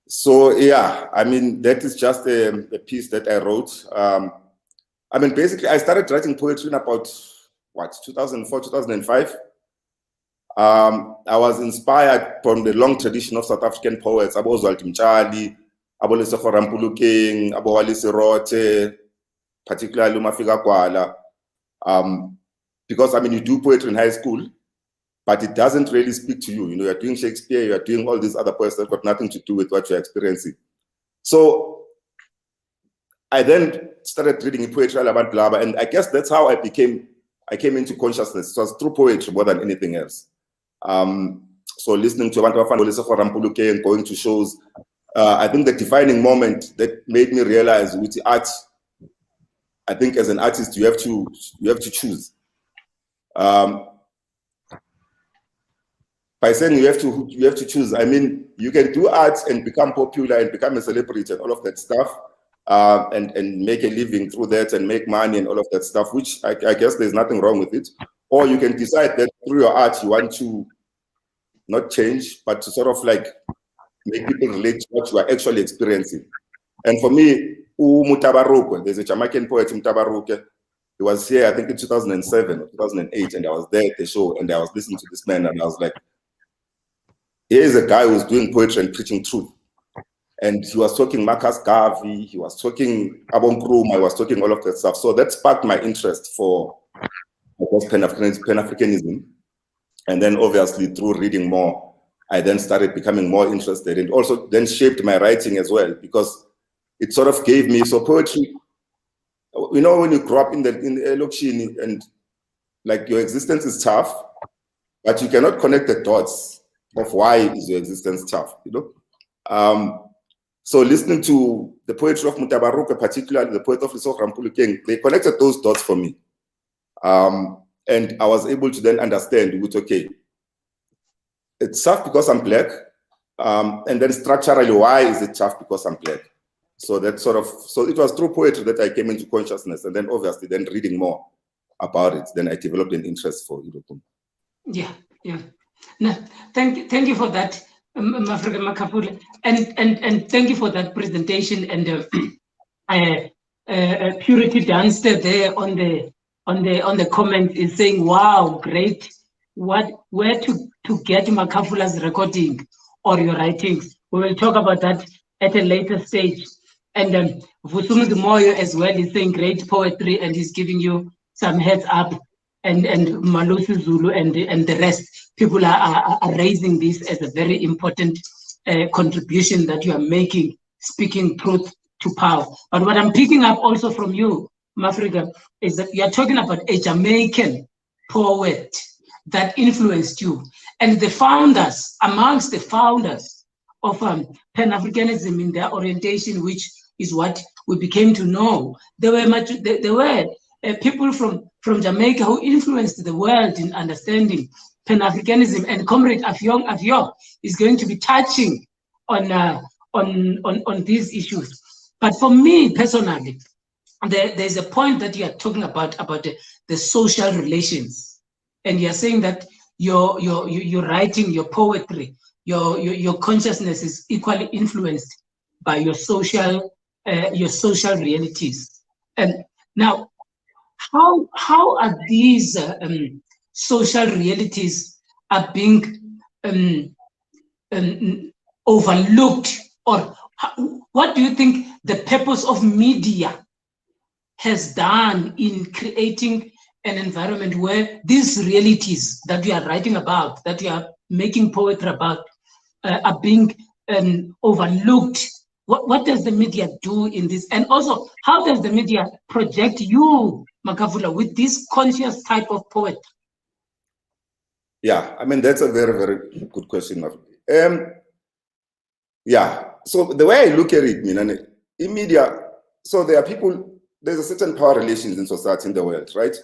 So yeah, I mean, that is just a piece that I wrote. I mean, basically, I started writing poetry in about, 2004, 2005. I was inspired from the long tradition of South African poets, Abo Zwalti Mtshali, Abo Lesego Rampolokeng, Abo Wale Serote, particularly Mafika Kwala. Because, I mean, you do poetry in high school, but it doesn't really speak to you. You know, you're doing Shakespeare, you're doing all these other poets that got nothing to do with what you're experiencing. So I then started reading poetry, and I guess that's how I came into consciousness. It was through poetry more than anything else. So listening to Abantu Bafana and going to shows, I think the defining moment that made me realize with the art, I think as an artist you have to choose. By saying you have to choose, I mean you can do art and become popular and become a celebrity and all of that stuff, and make a living through that and make money and all of that stuff, which I guess there's nothing wrong with it. Or you can decide that through your art you want to not change, but to sort of like make people relate to what you are actually experiencing. And for me, Mutabaruke, there's a Jamaican poet, Mutabaruke. He was here, I think in 2007 or 2008, and I was there at the show, and I was listening to this man, and I was like, here is a guy who's doing poetry and preaching truth. And he was talking Marcus Garvey, he was talking Abon Krum, I was talking all of that stuff. So that sparked my interest for, I guess, Pan-Africanism. And then obviously through reading more, I then started becoming more interested, and also then shaped my writing as well, because it sort of gave me, so poetry, you know, when you grow up in the Lokshini and like your existence is tough, but you cannot connect the dots of why is your existence tough, you know? So listening to the poetry of Mutabaruke, particularly the poet of Lesotho Rampulu, they connected those dots for me. And I was able to then understand, which, okay, it's tough because I'm black, and then structurally, why is it tough because I'm black? So that sort of, so it was through poetry that I came into consciousness, and then obviously then reading more about it, then I developed an interest for it. Yeah. No, thank you for that, MAKHAFULA, and thank you for that presentation, and Purity Dunster there on the comment is saying, wow, great, where to get MAKHAFULA's recording or your writings. We will talk about that at a later stage. And Vusumu Moyo as well is saying great poetry, and he's giving you some heads up, and Malusi Zulu and the rest. People are raising this as a very important contribution that you are making, speaking truth to power. But what I'm picking up also from you, Mafrika, is that you are talking about a Jamaican poet that influenced you. And the founders, amongst the founders of Pan-Africanism in their orientation, which is what we became to know, there were people from Jamaica who influenced the world in understanding Pan-Africanism, and Comrade AFFIONG is going to be touching on these issues. But for me personally, there's a point that you are talking about the social relations, and you're saying that your writing, your poetry, your consciousnness is equally influenced by your social realities. And now, how are these social realities are being overlooked, or what do you think the purpose of media has done in creating an environment where these realities that we are writing about, that we are making poetry about, are being overlooked? What does the media do in this? And also, how does the media project you, MAKHAFULA, with this conscious type of poet? Yeah, I mean, that's a very, very good question. Yeah, so the way I look at it, in media, so there are people, there's a certain power relations in society in the world, right?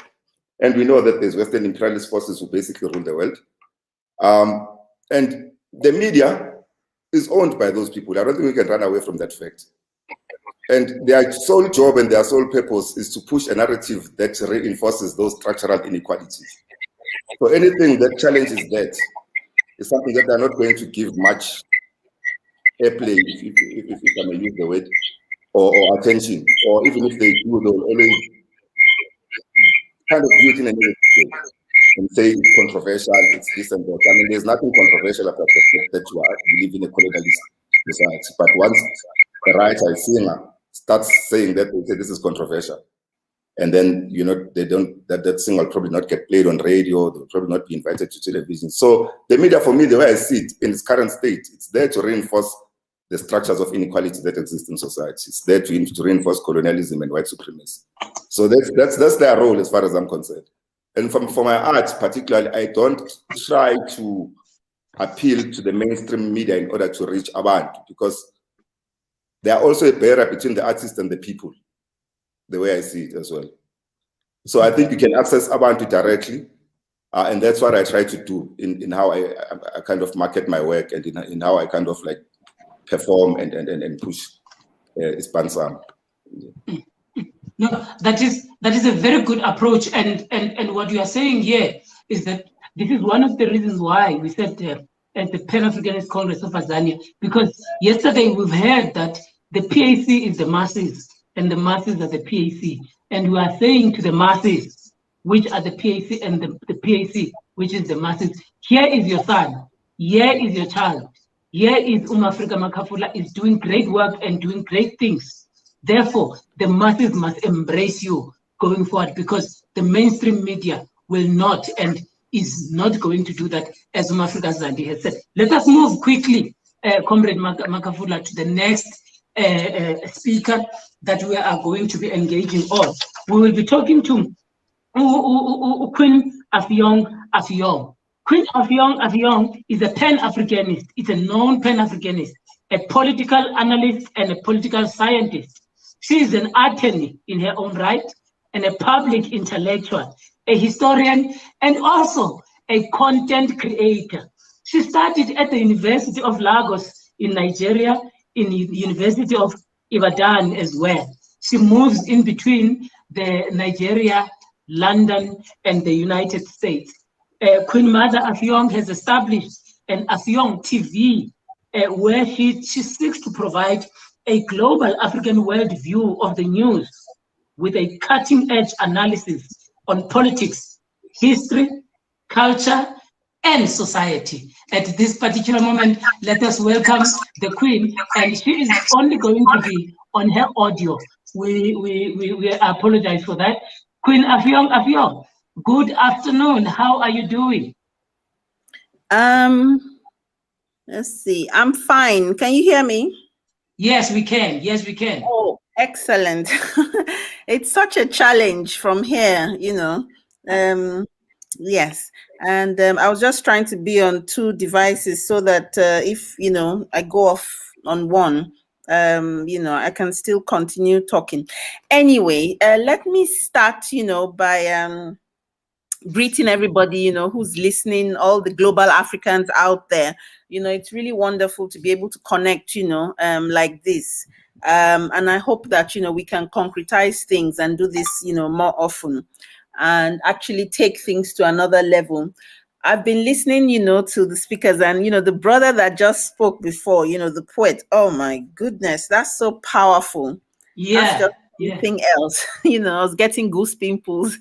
And we know that there's Western imperialist forces who basically rule the world. And the media is owned by those people. I don't think we can run away from that fact. And their sole job and their sole purpose is to push a narrative that reinforces those structural inequalities. So anything that challenges that is something that they're not going to give much airplay, if I may use the word, or attention, or even if they do, they'll always kind of view it in a negative way and say it's controversial, it's this and that. I mean, there's nothing controversial about the fact that you live in a colonialist society. But once the writer, a singer, starts saying that, they say this is controversial, and then they don't, that singer will probably not get played on radio, they'll probably not be invited to television. So the media, for me, the way I see it in its current state, it's there to reinforce the structures of inequality that exist in society. It's there to reinforce colonialism and white supremacy. So that's their role as far as I'm concerned. And for my art particularly, I don't try to appeal to the mainstream media in order to reach abantu, because they are also a barrier between the artists and the people, the way I see it as well. So I think you can access abantu directly, and that's what I try to do in how I kind of market my work, and in how I kind of like perform and push Ispansam. No, that is a very good approach, and what you are saying here is that this is one of the reasons why we said at the Pan-Africanist Congress of Tanzania, because yesterday we've heard that the PAC is the masses and the masses are the PAC, and we are saying to the masses, which are the PAC, and the PAC, which is the masses, here is your son, here is your child, here is Africa MAKHAFULA is doing great work and doing great things. Therefore, the masses must embrace you going forward, because the mainstream media will not and is not going to do that, as Africa ZANDI has said. Let us move quickly, Comrade MAKHAFULA, to the next speaker that we are going to be engaging on. We will be talking to Queen AFFIONG. Queen AFFIONG is a Pan-Africanist. It's a known Pan-Africanist, a political analyst and a political scientist. She is an attorney in her own right, and a public intellectual, a historian, and also a content creator. She studied at the University of Lagos in Nigeria, in the University of Ibadan as well. She moves in between the Nigeria, London, and the United States. Queen Mother AFFIONG has established an AFFIONG TV, where she seeks to provide a global African worldview of the news with a cutting-edge analysis on politics, history, culture, and society. At this particular moment, let us welcome the Queen, and she is only going to be on her audio. We apologize for that. Queen AFFIONG, good afternoon. How are you doing? Let's see. I'm fine. Can you hear me? Yes, we can. Yes, we can. Oh, excellent. It's such a challenge from here, yes. And I was just trying to be on two devices so that if, I go off on one, I can still continue talking. Anyway, let me start, by greeting everybody, who's listening, all the global Africans out there. It's really wonderful to be able to connect, like this. And I hope that, we can concretize things and do this, more often and actually take things to another level. I've been listening, to the speakers, and, the brother that just spoke before, the poet, oh my goodness, that's so powerful. Yeah. That's just something else. I was getting goose pimples.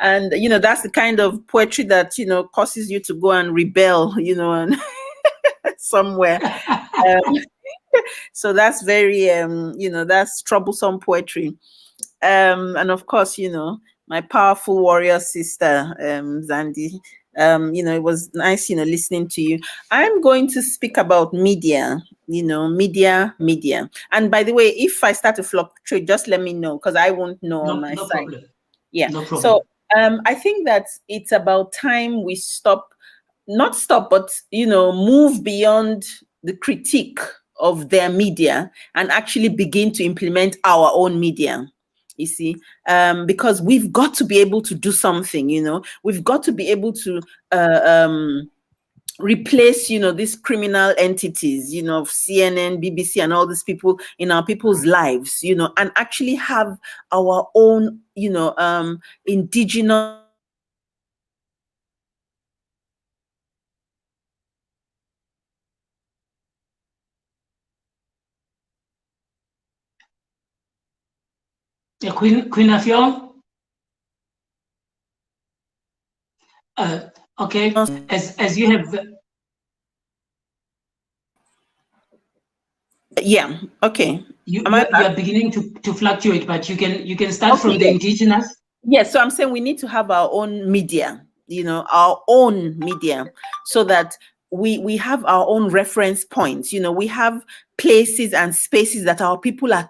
And, that's the kind of poetry that, causes you to go and rebel, and somewhere. So that's very, that's troublesome poetry. And of course, my powerful warrior sister, Zandi, it was nice, listening to you. I'm going to speak about media, media. And by the way, if I start to fluctuate, just let me know, because I won't know on my side. Problem. Yeah. No problem. So I think that it's about time we not stop, but, move beyond the critique of their media and actually begin to implement our own media. You see, because we've got to be able to do something, we've got to be able to replace, these criminal entities, of CNN, BBC, and all these people in our people's lives, and actually have our own, indigenous Queen AFFIONG. Okay, as you have. Yeah. Okay. You are beginning to fluctuate, but you can start okay, from the indigenous. Yes. So I'm saying we need to have our own media, our own media, so that we have our own reference points. We have places and spaces that our people are.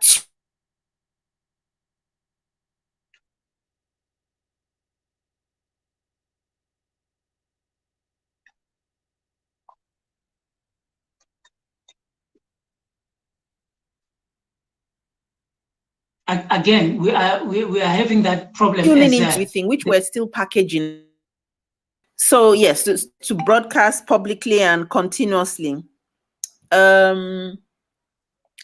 again, we are having that problem tuning as into everything, which we're still packaging. So yes, to broadcast publicly and continuously.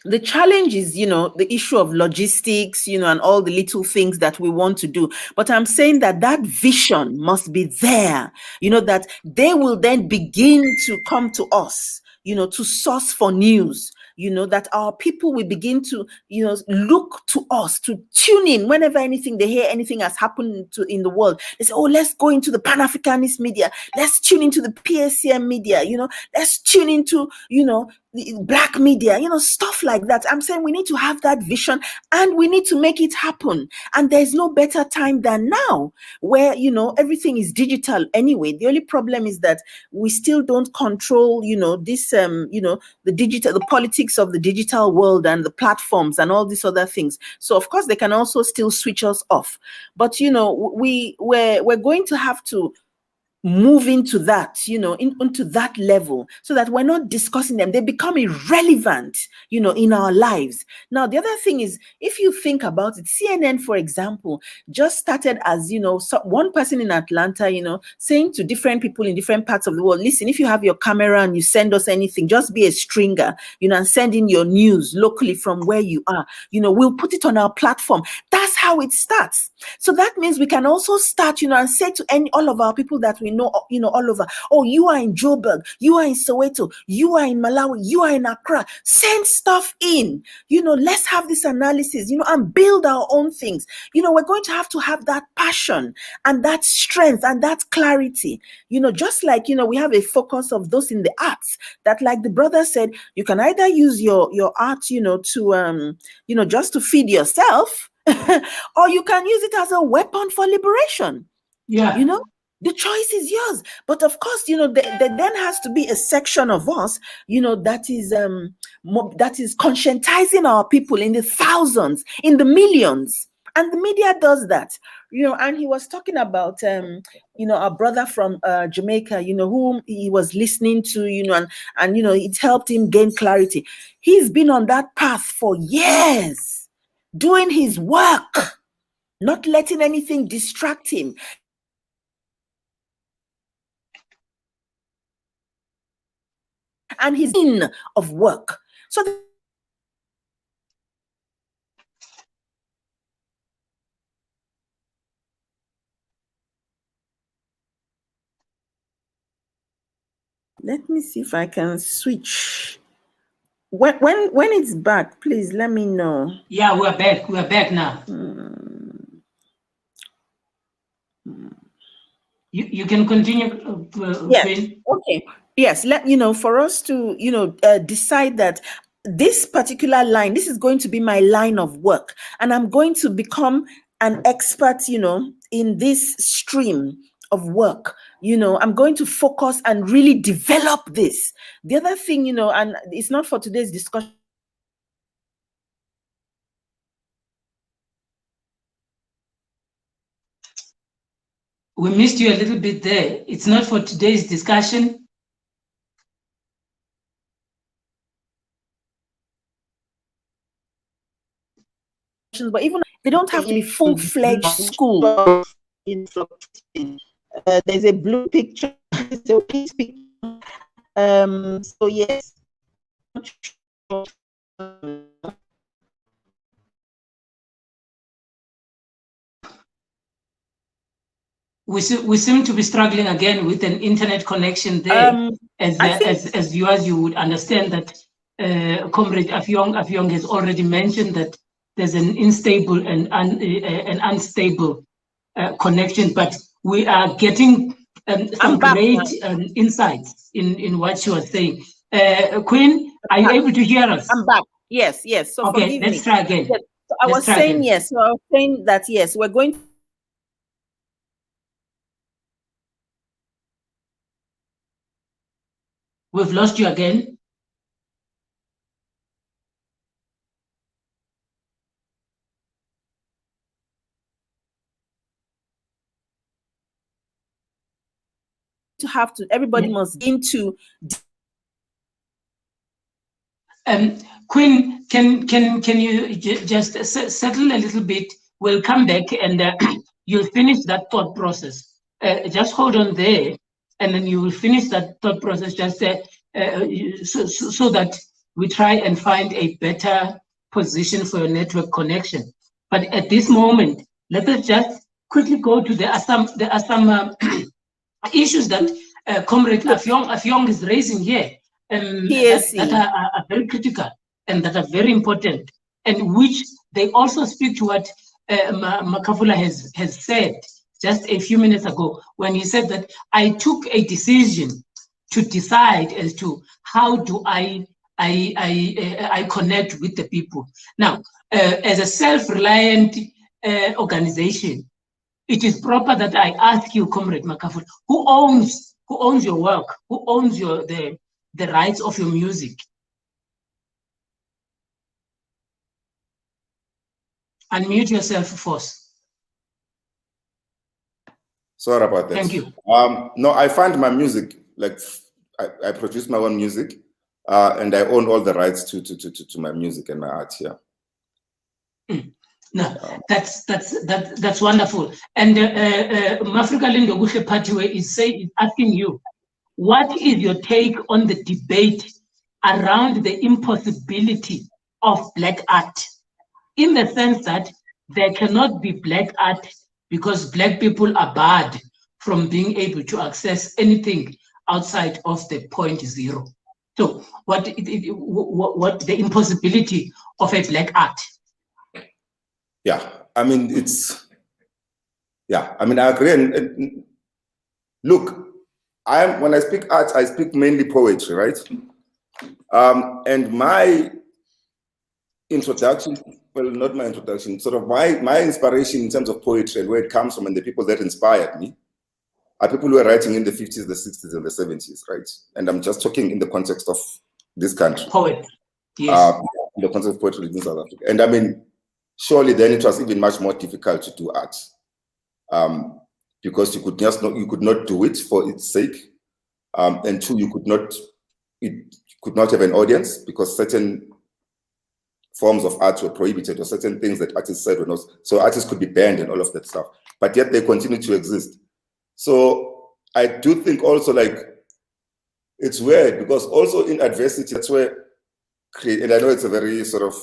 The challenge is, the issue of logistics, and all the little things that we want to do. But I'm saying that that vision must be there, that they will then begin to come to us, to source for news, that our people will begin to, look to us, to tune in whenever they hear anything has happened in the world. They say, oh, let's go into the Pan-Africanist media. Let's tune into the PACM media, let's tune into, the black media, stuff like that. I'm saying we need to have that vision and we need to make it happen. And there's no better time than now where, everything is digital anyway. The only problem is that we still don't control, this, the politics of the digital world and the platforms and all these other things. So of course they can also still switch us off. But, we're going to have to move into that, into that level so that we're not discussing them. They become irrelevant, in our lives. Now, the other thing is, if you think about it, CNN, for example, just started as, one person in Atlanta, saying to different people in different parts of the world, listen, if you have your camera and you send us anything, just be a stringer, and send in your news locally from where you are, we'll put it on our platform. That's how it starts. So that means we can also start, and say to all of our people that we know, all over, oh, you are in Joburg, you are in Soweto, you are in Malawi, you are in Accra, send stuff in, let's have this analysis, and build our own things. We're going to have that passion and that strength and that clarity, just like, we have a focus of those in the arts that, like the brother said, you can either use your art, to, just to feed yourself, or you can use it as a weapon for liberation. Yeah. The choice is yours. But of course, there then has to be a section of us, that is conscientizing our people in the thousands, in the millions. And the media does that, and he was talking about, our brother from Jamaica, whom he was listening to, and it helped him gain clarity. He's been on that path for years, doing his work, not letting anything distract him. And he's in of work. So let me see if I can switch. When it's back, please let me know. Yeah, we're back. We're back now. You can continue. Yes. Okay. Yes. For us to decide that this particular line, this is going to be my line of work, and I'm going to become an expert, in this stream of work. I'm going to focus and really develop this. The other thing, and it's not for today's discussion. We missed you a little bit there. It's not for today's discussion. But even they don't have to be full-fledged school. There's a blue picture. So please pick. So yes. We seem to be struggling again with an internet connection there. As viewers, you would understand that Comrade AFFIONG has already mentioned that there's an unstable and unstable connection, but we are getting some great insights in what you are saying. Queen, are you able to hear us? I'm back. Yes. So okay, let's try again. Yes. So I was saying yes. So I was saying that yes, we're going We've lost you again. Everybody must into Queen, can you just settle a little bit? We'll come back and you'll finish that thought process. Just hold on there, and then you will finish that thought process just so that we try and find a better position for your network connection. But at this moment, let us just quickly go to there are some issues that Comrade AFFIONG is raising here that are very critical and that are very important, and which they also speak to what MAKHAFULA has said just a few minutes ago, when he said that I took a decision to decide as to how do I connect with the people. Now, as a self-reliant organization, it is proper that I ask you, Comrade MAKHAFULA, who owns your work? Who owns the rights of your music? Unmute yourself, Force. Sorry about that. Thank you. No, I find my music, like I produce my own music, and I own all the rights to my music and my art here. No, that's wonderful. And Mafrika Lindo Gushe Patiwe is asking you, what is your take on the debate around the impossibility of black art, in the sense that there cannot be black art because black people are barred from being able to access anything outside of the .0? So what the impossibility of a black art? Yeah, I mean, I agree. And look, when I speak art, I speak mainly poetry, right? And my introduction, well, not my introduction, sort of my inspiration in terms of poetry and where it comes from and the people that inspired me are people who were writing in the 50s, the 60s, and the 70s, right? And I'm just talking in the context of this country. Poet, yes. In the context of poetry in South Africa. And I mean, surely then it was even much more difficult to do art, because you could not do it for its sake, and two, it could not have an audience because certain forms of art were prohibited, or certain things that artists said were not. So artists could be banned and all of that stuff, but yet they continue to exist. So I do think also, like, it's weird because also in adversity, that's where and I know it's a very sort of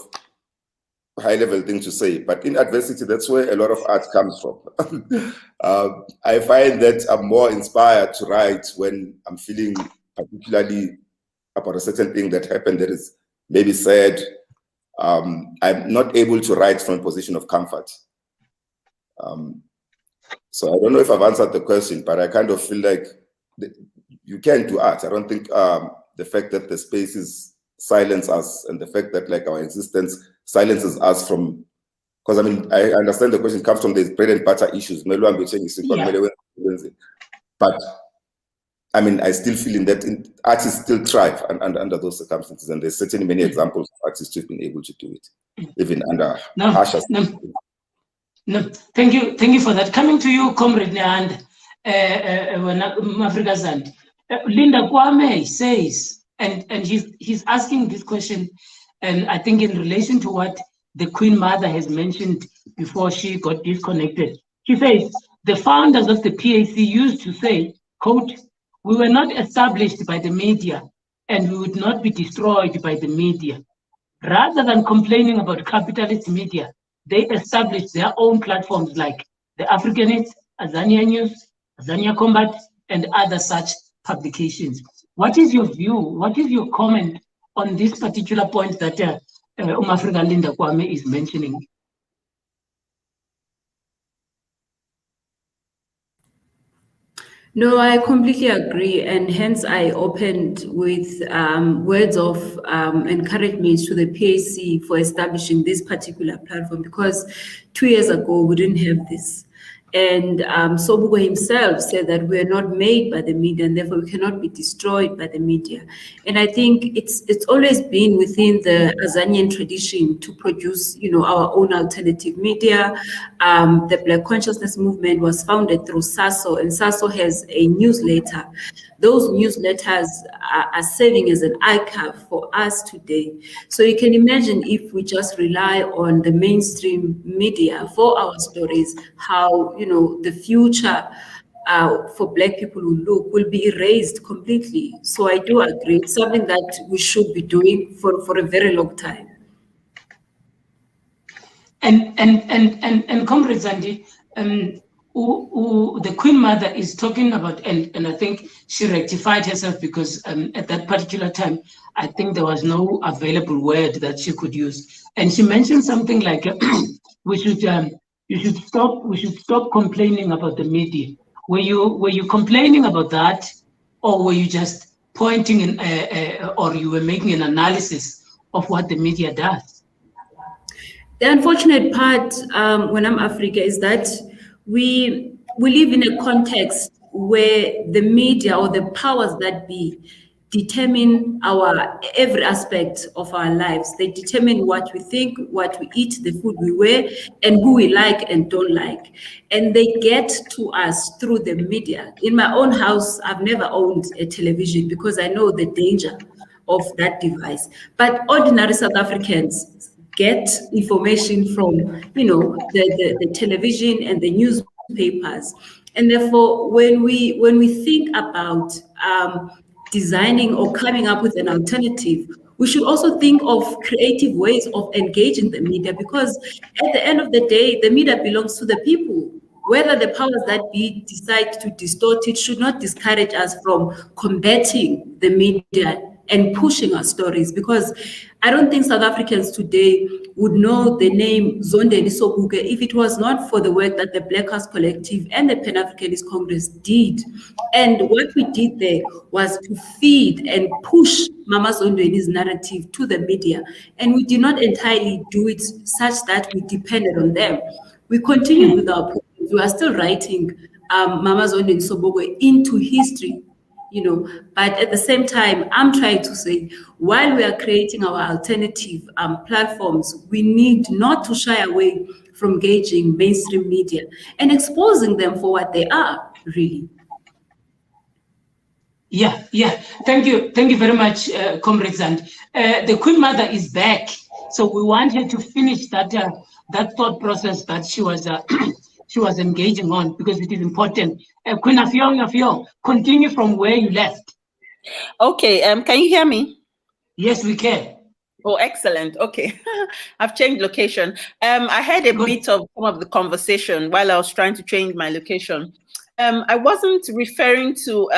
high-level thing to say, but in adversity, that's where a lot of art comes from. I find that I'm more inspired to write when I'm feeling particularly about a certain thing that happened that is maybe sad. I'm not able to write from a position of comfort. So I don't know if I've answered the question, but I kind of feel like you can do art. I don't think the fact that the spaces silence us and the fact that, like, our existence silences us from, because I mean, I understand the question comes from these bread and butter issues. Yeah. But I mean, I still feel in that artists still thrive under those circumstances, and there's certainly many examples of artists who've been able to do it, even under harsher. No, thank you for that. Coming to you, Comrade and Mafrika ZANDI. Linda Kwame says, and he's asking this question, and I think in relation to what the Queen Mother has mentioned before she got disconnected. She says, the founders of the PAC used to say, quote, "We were not established by the media and we would not be destroyed by the media." Rather than complaining about capitalist media, they established their own platforms like the Africanist, Azania News, Azania Combat, and other such publications. What is your view? What is your comment on this particular point that Mafrika Linda Kwame is mentioning? No, I completely agree, and hence I opened with words of encouragement to the PAC for establishing this particular platform, because 2 years ago we didn't have this. And Sobukwe himself said that we're not made by the media, and therefore we cannot be destroyed by the media. And I think it's always been within the Azanian tradition to produce, our own alternative media. The Black Consciousness Movement was founded through SASO, and SASO has a newsletter. Those newsletters are serving as an archive for us today. So you can imagine if we just rely on the mainstream media for our stories, how, the future for Black people will be erased completely. So I do agree. It's something that we should be doing for a very long time. And Comrade Zandi, the Queen Mother is talking about, and I think she rectified herself because at that particular time, I think there was no available word that she could use. And she mentioned something like, we should stop complaining about the media. Were you complaining about that, or were you just pointing in, or you were making an analysis of what the media does? The unfortunate part when I'm Africa is that we live in a context where the media or the powers that be determine our every aspect of our lives. They determine what we think, what we eat, the food we wear, and who we like and don't like. And they get to us through the media. In my own house, I've never owned a television because I know the danger of that device. But ordinary South Africans get information from, the television and the newspapers. And therefore, when we think about designing or coming up with an alternative, we should also think of creative ways of engaging the media, because at the end of the day, the media belongs to the people. Whether the powers that be decide to distort it should not discourage us from combating the media and pushing our stories, because I don't think South Africans today would know the name Zondeni Sobukwe if it was not for the work that the Black House Collective and the Pan-Africanist Congress did. And what we did there was to feed and push Mama Zondeni's narrative to the media. And we did not entirely do it such that we depended on them. We continued with our programs. We are still writing Mama Zondeni Sobukwe into history. But at the same time, I'm trying to say, while we are creating our alternative platforms, we need not to shy away from engaging mainstream media and exposing them for what they are, really. Yeah. Thank you very much, Comrade Zand. The Queen Mother is back, so we want her to finish that thought process that she was engaging on, because it is important. Queen Affiong, continue from where you left. Okay, can you hear me? Yes, we can. Oh, excellent. Okay. I've changed location. I heard a bit of some of the conversation while I was trying to change my location. I wasn't referring to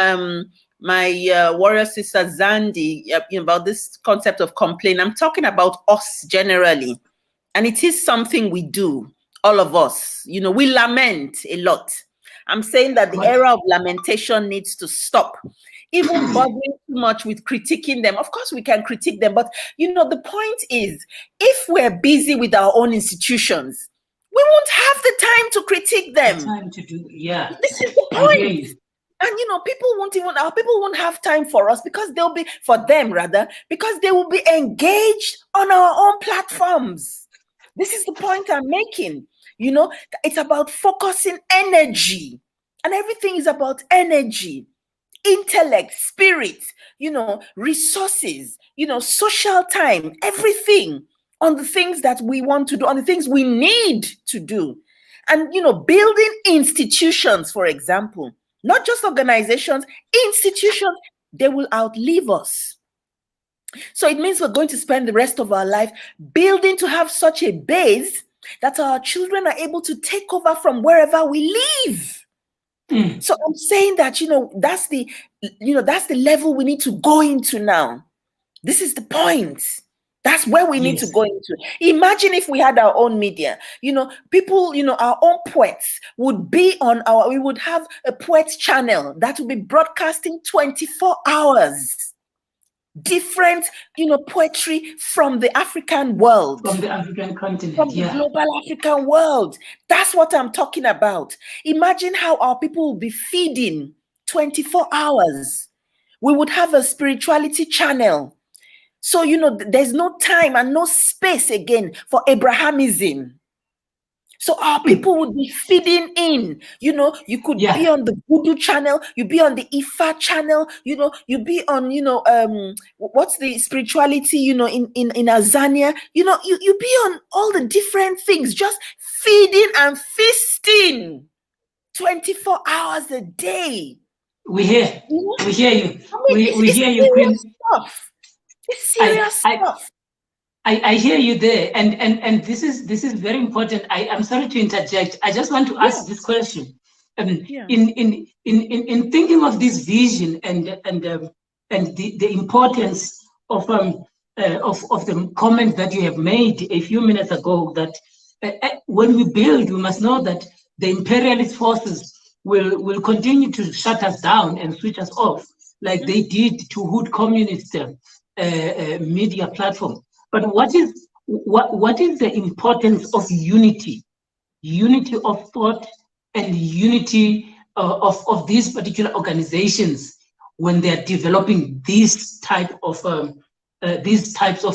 my warrior sister Zandi about this concept of complaint. I'm talking about us generally. And it is something we do, all of us. We lament a lot. I'm saying that the era of lamentation needs to stop. Even bothering too much with critiquing them. Of course, we can critique them, but the point is, if we're busy with our own institutions, we won't have the time to critique them. This is the point. And people won't have time for us because they will be engaged on our own platforms. This is the point I'm making. It's about focusing energy, and everything is about energy, intellect, spirit, resources, social time, everything on the things that we want to do, on the things we need to do. And, building institutions, for example, not just organizations, institutions, they will outlive us. So it means we're going to spend the rest of our life building to have such a base that our children are able to take over from wherever we live. So I'm saying that, that's the level we need to go into now. This is the point. That's where we need to go into. Imagine if we had our own media, people, our own poets would be we would have a poets channel that would be broadcasting 24 hours. different, poetry from the African world. From the African continent, from the global African world. That's what I'm talking about. Imagine how our people will be feeding 24 hours. We would have a spirituality channel. So, there's no time and no space again for Abrahamism. So our people would be feeding in, you could be on the Voodoo channel, you be on the Ifa channel, you be on, what's the spirituality, in Azania, you be on all the different things, just feeding and feasting 24 hours a day. We hear you. I mean, we hear you, Queen. Stuff. It's serious stuff. I hear you there, and this is very important. I'm sorry to interject. I just want to ask this question. In thinking of this vision and the importance of the comment that you have made a few minutes ago, that when we build, we must know that the imperialist forces will continue to shut us down and switch us off, like they did to Hood Communist media platform. But what is the importance of unity of thought and unity of these particular organizations when they are developing these types of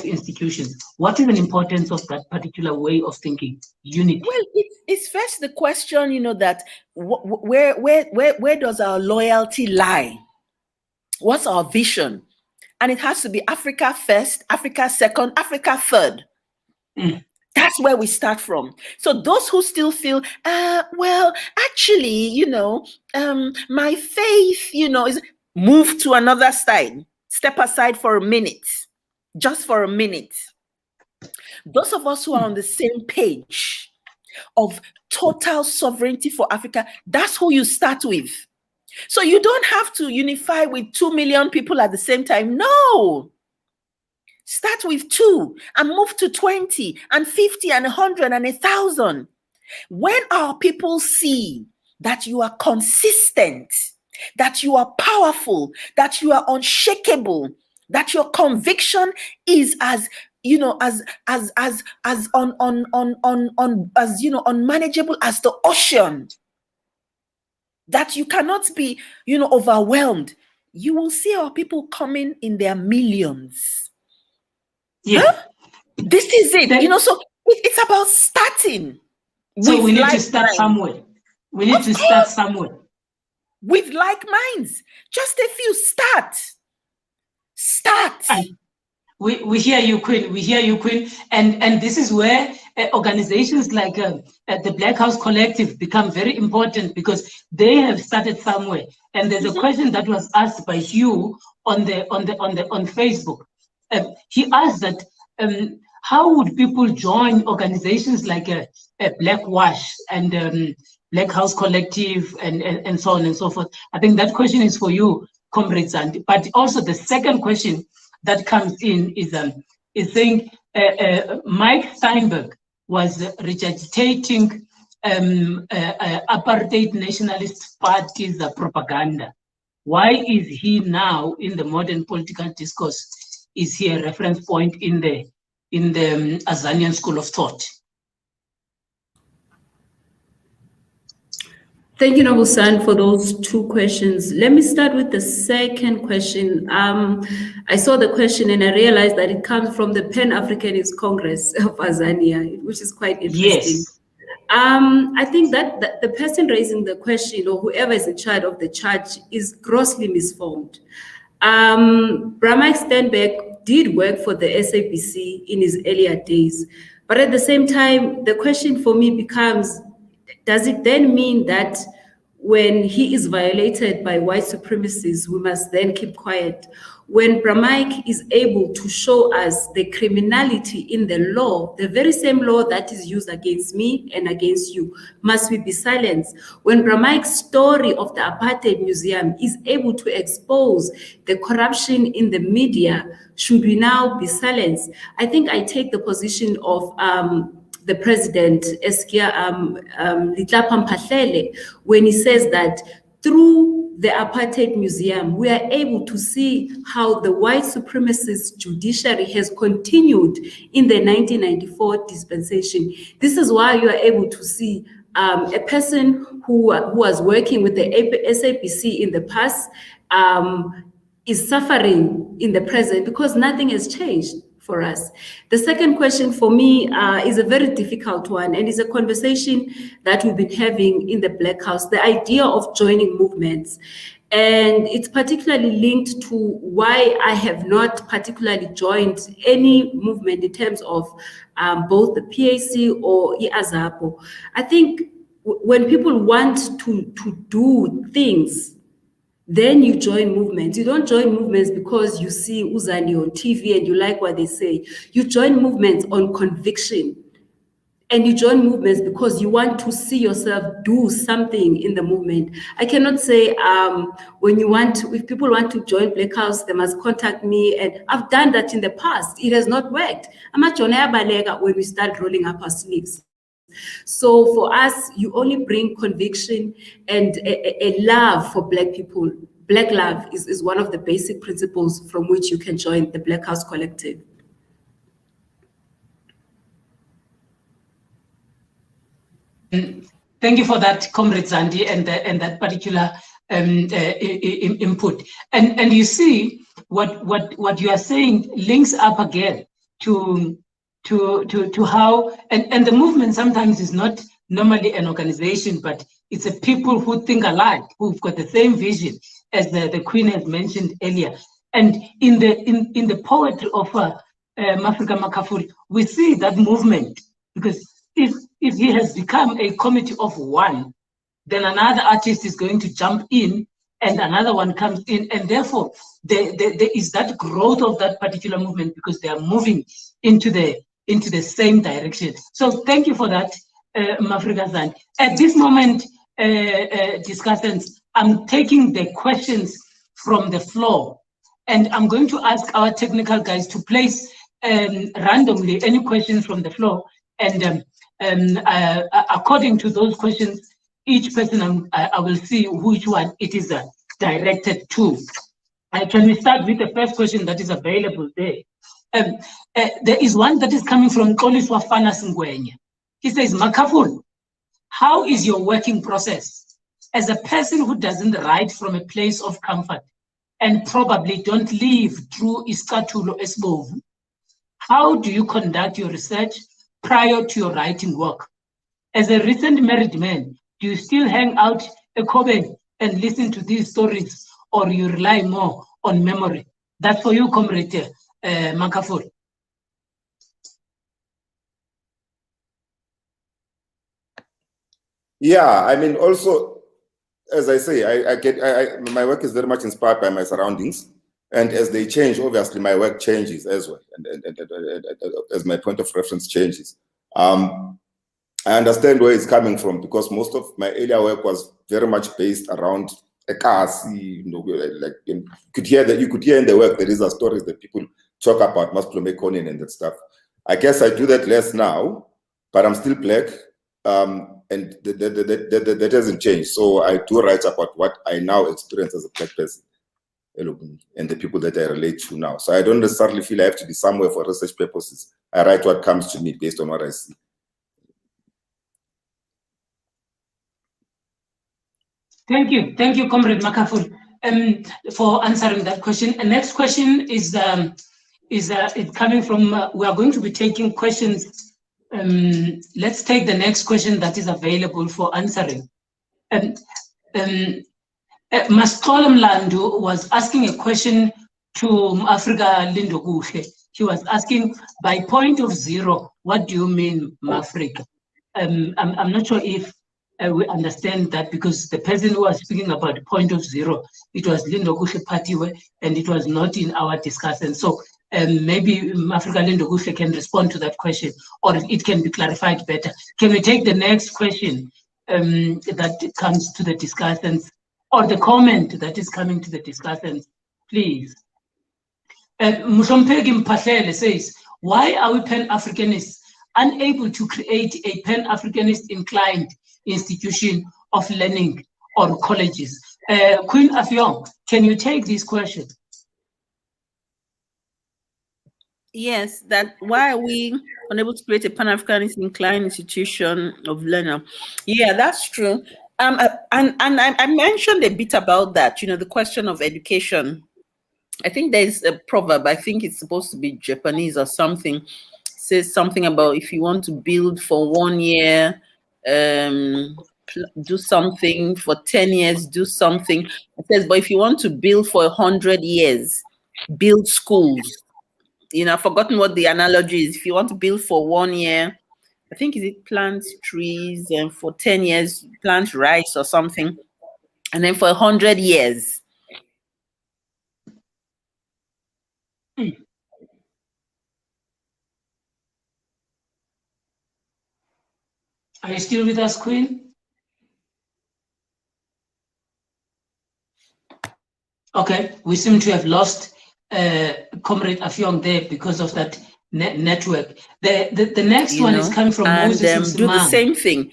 institutions? What is the importance of that particular way of thinking, unity? Well, it's first the question, that where does our loyalty lie? What's our vision? And it has to be Africa first, Africa second, Africa third. That's where we start from. So those who still feel, well, actually, my faith, is move to another side, step aside for a minute, just for a minute. Those of us who are on the same page of total sovereignty for Africa, that's who you start with. So you don't have to unify with 2 million people at the same time. No. Start with 2 and move to 20 and 50 and 100 and 1,000. When our people see that you are consistent, that you are powerful, that you are unshakable, that your conviction is as unmanageable as the ocean, that you cannot be, overwhelmed, you will see our people coming in their millions. Yeah. Huh? This is it. So it's about starting. So we need to start somewhere. We need to start somewhere. With like minds. Just a few. Start. We hear you, Queen. We hear you, Queen. And this is where organizations like the Black House Collective become very important, because they have started somewhere. And there's a question that was asked by Hugh on Facebook. He asked that how would people join organizations like Black Wash and Black House Collective and so on and so forth? I think that question is for you, Comrade ZANDI. But also the second question that comes in is saying Mike Steinberg was regurgitating apartheid nationalist parties' propaganda. Why is he now in the modern political discourse? Is he a reference point in the Azanian school of thought? Thank you, Noble San, for those 2 questions. Let me start with the second question. I saw the question and I realized that it comes from the Pan-Africanist Congress of Azania, which is quite interesting. Yes. I think that the person raising the question, or whoever is in charge of the charge, is grossly misformed. Mike Steinberg did work for the SABC in his earlier days, but at the same time, the question for me becomes, does it then mean that when he is violated by white supremacists, we must then keep quiet? When Mike is able to show us the criminality in the law, the very same law that is used against me and against you, must we be silenced? When Mike's story of the Apartheid Museum is able to expose the corruption in the media, should we now be silenced? I think I take the position of the president, Eskia Litlapa Mphahlele, when he says that through the Apartheid Museum, we are able to see how the white supremacist judiciary has continued in the 1994 dispensation. This is why you are able to see a person who was working with the SAPC in the past is suffering in the present because nothing has changed for us. The second question for me is a very difficult one, and is a conversation that we've been having in the Black House, the idea of joining movements. And it's particularly linked to why I have not particularly joined any movement in terms of both the PAC or IAZAPO. I think when people want to do things, then you join movements. You don't join movements because you see ZANDI on TV and you like what they say. You join movements on conviction. And you join movements because you want to see yourself do something in the movement. I cannot say if people want to join Black House, they must contact me. And I've done that in the past. It has not worked. I'm not Balega when we start rolling up our sleeves. So for us, you only bring conviction and a love for Black people. Black love is one of the basic principles from which you can join the Black House Collective. Thank you for that, Comrade Zandi, and that particular input. And you see what you are saying links up again to how and the movement sometimes is not normally an organization, but it's a people who think alike, who've got the same vision, as the Queen has mentioned earlier. And in the poetry of Mafrika Makhafula, we see that movement, because if he has become a committee of one, then another artist is going to jump in and another one comes in, and therefore there is that growth of that particular movement because they are moving into the same direction. So thank you for that, Mafrika Zandi. At this moment, discussants, I'm taking the questions from the floor, and I'm going to ask our technical guys to place randomly any questions from the floor, and according to those questions, each person I will see which one it is directed to. Can we start with the first question that is available there? There is one that is coming from Koliswa Fanas Ngwenya. He says, Makhafula, how is your working process? As a person who doesn't write from a place of comfort and probably don't live through iskatulo esbovu, how do you conduct your research prior to your writing work? As a recent married man, do you still hang out a Kobe and listen to these stories, or you rely more on memory? That's for you, Comrade Makhafula. Yeah, I mean, also, as I say, my work is very much inspired by my surroundings. And as they change, obviously, my work changes as well, and as my point of reference changes. I understand where it's coming from, because most of my earlier work was very much based around ekasi, like you could hear in the work there is a stories that people talk about, Masplome and that stuff. I guess I do that less now, but I'm still Black, and that hasn't changed. So I do write about what I now experience as a Black person and the people that I relate to now. So I don't necessarily feel I have to be somewhere for research purposes. I write what comes to me based on what I see. Thank you, Comrade Makhafula, for answering that question. And next question is coming from. We are going to be taking questions. Let's take the next question that is available for answering. Maskola Mlandu was asking a question to Africa Lindokuhle. He was asking, by point of zero, what do you mean, Mafrika? I'm not sure if we understand that, because the person who was speaking about point of zero, it was Lindokuhle Patiwe, and it was not in our discussion. So maybe Africa Lindokuhle can respond to that question, or it can be clarified better. Can we take the next question that comes to the discussants, or the comment that is coming to the discussants, please? Mushompegi Mpahlele says, why are we Pan-Africanists unable to create a Pan-Africanist inclined institution of learning or colleges? Queen AFFIONG, can you take this question? Yes, that why are we unable to create a Pan-Africanist inclined institution of learner? Yeah, that's true. And I mentioned a bit about that, the question of education. I think there's a proverb, I think it's supposed to be Japanese or something, says something about if you want to build for 1 year, do something, for 10 years, do something. It says, but if you want to build for 100 years, build schools. I've forgotten what the analogy is. If you want to build for 1 year, I think is it plant trees, and for 10 years, plant rice or something. And then for 100 years. Are you still with us, Queen? Okay, we seem to have lost Comrade AFFIONG there because of that network. The next one is coming from Moses. Do the same thing.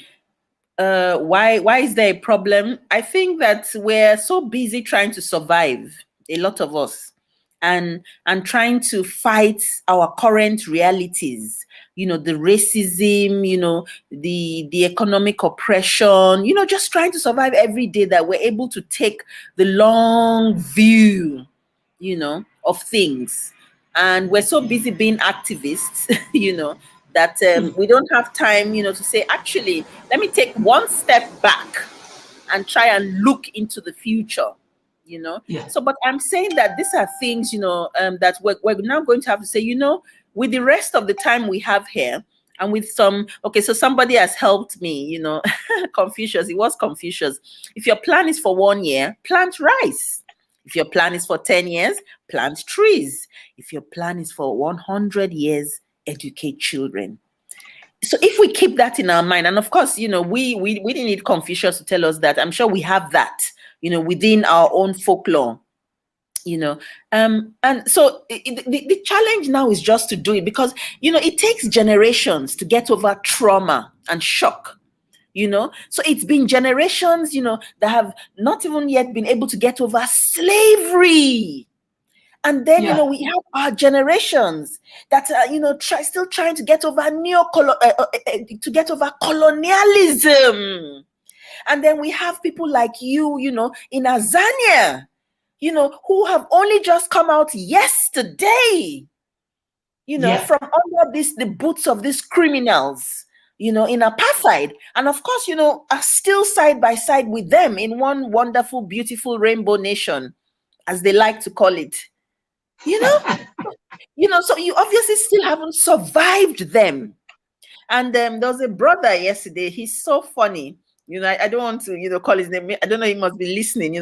Why is there a problem? I think that we're so busy trying to survive, a lot of us, and trying to fight our current realities. The racism, the economic oppression, just trying to survive every day, that we're able to take the long view, of things. And we're so busy being activists, that we don't have time, to say, actually, let me take one step back and try and look into the future, Yeah. So, but I'm saying that these are things, that we're now going to have to say, with the rest of the time we have here, and with so somebody has helped me, Confucius, it was Confucius. If your plan is for 1 year, plant rice. If your plan is for 10 years, plant trees. If your plan is for 100 years, educate children. So if we keep that in our mind, and of course, we didn't need Confucius to tell us that. I'm sure we have that, within our own folklore. And so the challenge now is just to do it, because it takes generations to get over trauma and shock. So it's been generations that have not even yet been able to get over slavery. And then we have our generations that are still trying to get over colonialism. And then we have people like you in Azania, who have only just come out yesterday, from under the boots of these criminals, in apartheid. And of course, are still side by side with them in one wonderful, beautiful rainbow nation, as they like to call it. So you obviously still haven't survived them. And there was a brother yesterday, he's so funny. I don't want to, call his name. I don't know, he must be listening,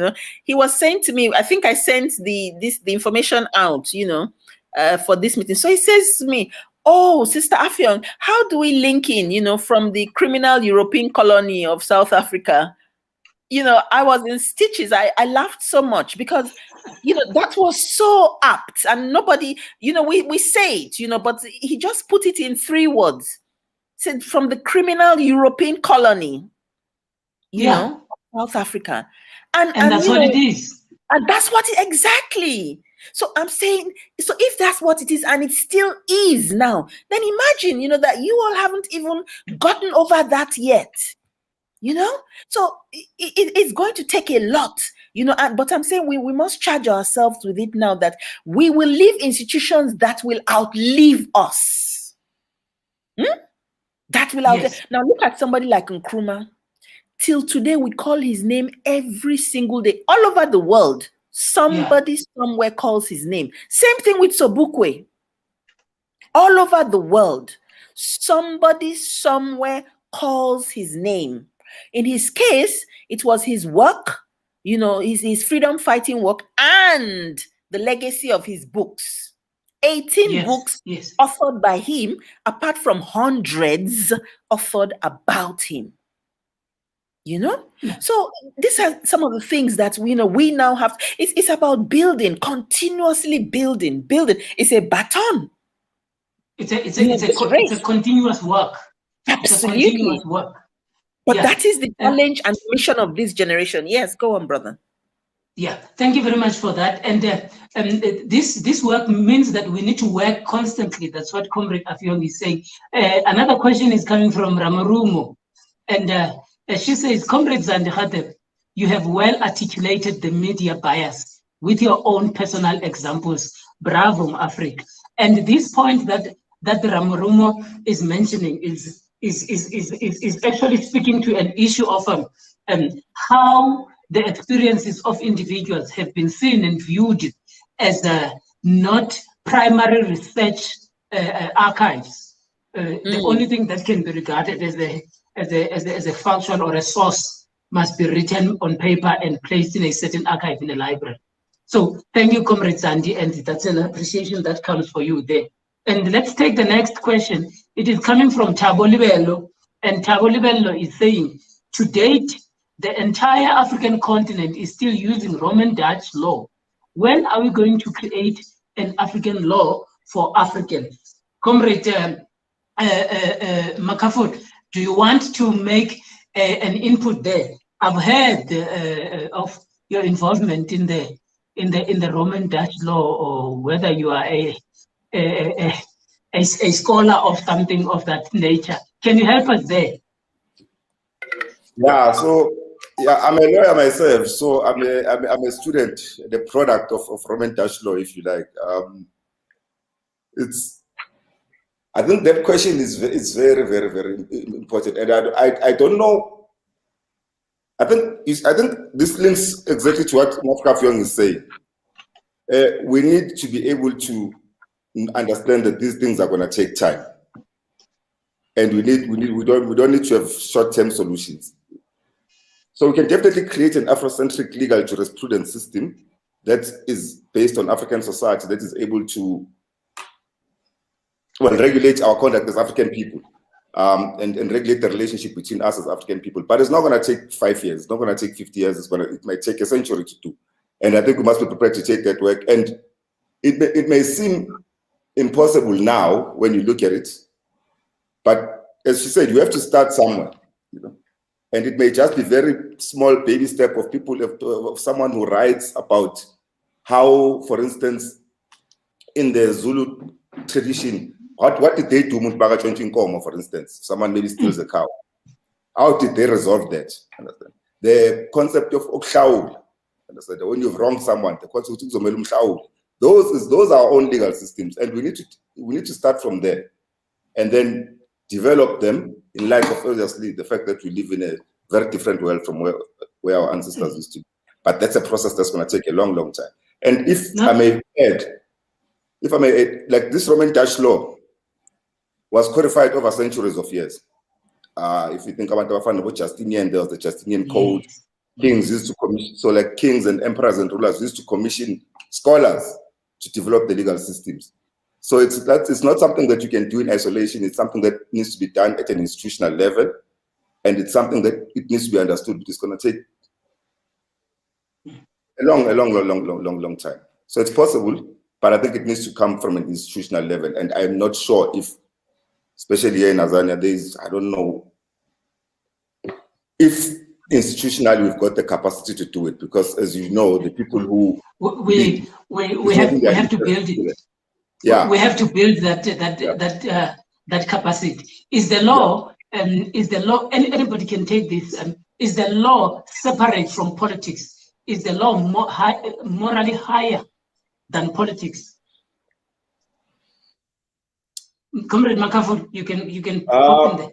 He was saying to me, I think I sent the information out, for this meeting. So he says to me, oh, Sister AFFIONG, how do we link in, from the criminal European colony of South Africa? I was in stitches. I laughed so much because, that was so apt, and nobody, we say it, but he just put it in 3 words. Said from the criminal European colony, South Africa. And that's what it is. And that's what exactly. So I'm saying, so if that's what it is, and it still is now, then imagine, that you all haven't even gotten over that yet. So it's going to take a lot, but I'm saying we must charge ourselves with it now, that we will leave institutions that will outlive us. That will outlive. Yes. Now look at somebody like Nkrumah. Till today, we call his name every single day. All over the world, somebody somewhere calls his name. Same thing with Sobukwe. All over the world, somebody somewhere calls his name. In his case, it was his work, his freedom fighting work, and the legacy of his books. 18 books authored by him, apart from hundreds authored about him. So these are some of the things that we now have. It's about building, continuously building. It's a baton. It's a continuous work. Absolutely. It's a continuous work. But that is the challenge and mission of this generation. Yes, go on, brother. Yeah, thank you very much for that. And this work means that we need to work constantly. That's what Comrade AFFIONG is saying. Another question is coming from Ramarumo. And she says, Comrade ZANDI, you have well articulated the media bias with your own personal examples. Bravo, Africa. And this point that Ramarumo is mentioning is actually speaking to an issue of how the experiences of individuals have been seen and viewed as not primary research archives. The only thing that can be regarded as a function or a source must be written on paper and placed in a certain archive in a library. So thank you, Comrade ZANDI, and that's an appreciation that comes for you there. And let's take the next question. It is coming from Thabo Libelo, and Thabo Libelo is saying, to date, the entire African continent is still using Roman Dutch law. When are we going to create an African law for Africans? Comrade MAKHAFULA, do you want to make an input there? I've heard of your involvement in the Roman Dutch law, or whether you are a scholar of something of that nature. Can you help us there? Yeah, so yeah, I'm a lawyer myself, so I'm a student, the product of Roman Dutch law, if you like. I think that question is very, very, very important, and I don't know. I think this links exactly to what AFFIONG is saying. We need to be able to understand that these things are going to take time, and we don't need to have short-term solutions. So we can definitely create an Afrocentric legal jurisprudence system that is based on African society, that is able to regulate our conduct as African people, and regulate the relationship between us as African people. But it's not going to take 5 years. It's not going to take 50 years. It might take a century to do. And I think we must be prepared to take that work. And it may seem impossible now when you look at it, but as she said, you have to start somewhere, you know. And it may just be very small baby step of people, of someone who writes about how, for instance, in the Zulu tradition, what did they do, for instance? Someone maybe steals a cow. How did they resolve that? Understand? The concept of okshaul, understand? When you've wronged someone, the concept of umshaul. Those are our own legal systems, and we need to start from there, and then develop them in light of, obviously, the fact that we live in a very different world from where our ancestors used to be. But that's a process that's going to take a long, long time. And if I may add, like this Roman Dutch law was codified over centuries of years. If you think about Justinian, there was the Justinian Code. Kings used to commission, so like kings and emperors and rulers used to commission scholars to develop the legal systems. So it's not something that you can do in isolation. It's something that needs to be done at an institutional level, and it's something that it needs to be understood. It's going to take a long time. So it's possible, but I think it needs to come from an institutional level. And I'm not sure if, especially here in Tanzania, I don't know if institutionally we've got the capacity to do it, because, as you know, the people who we have to build it. Yeah, we have to build that capacity. Is the law? Is the law? Anybody can take this. Is the law separate from politics? Is the law morally higher than politics? Comrade MAKHAFULA, you can open there.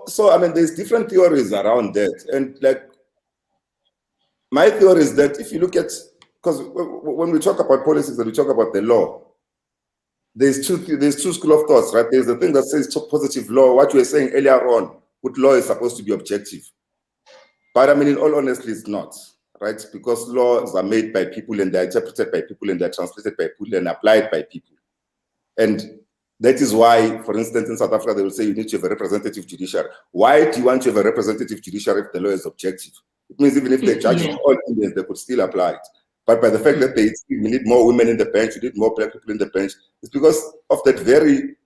So I mean, there's different theories around that, and like my theory is that if you look at, because when we talk about policies and we talk about the law, there's two school of thoughts, right? There's the thing that says positive law. What you were saying earlier on, good law is supposed to be objective, but I mean, in all honesty, it's not, right? Because laws are made by people, and they're interpreted by people, and they're translated by people, and applied by people, and that is why, for instance, in South Africa, they will say you need to have a representative judiciary. Why do you want to have a representative judiciary if the law is objective? It means even if they judge all Indians, they could still apply it. But by the fact that we need more women in the bench, we need more black people in the bench, it's because of that very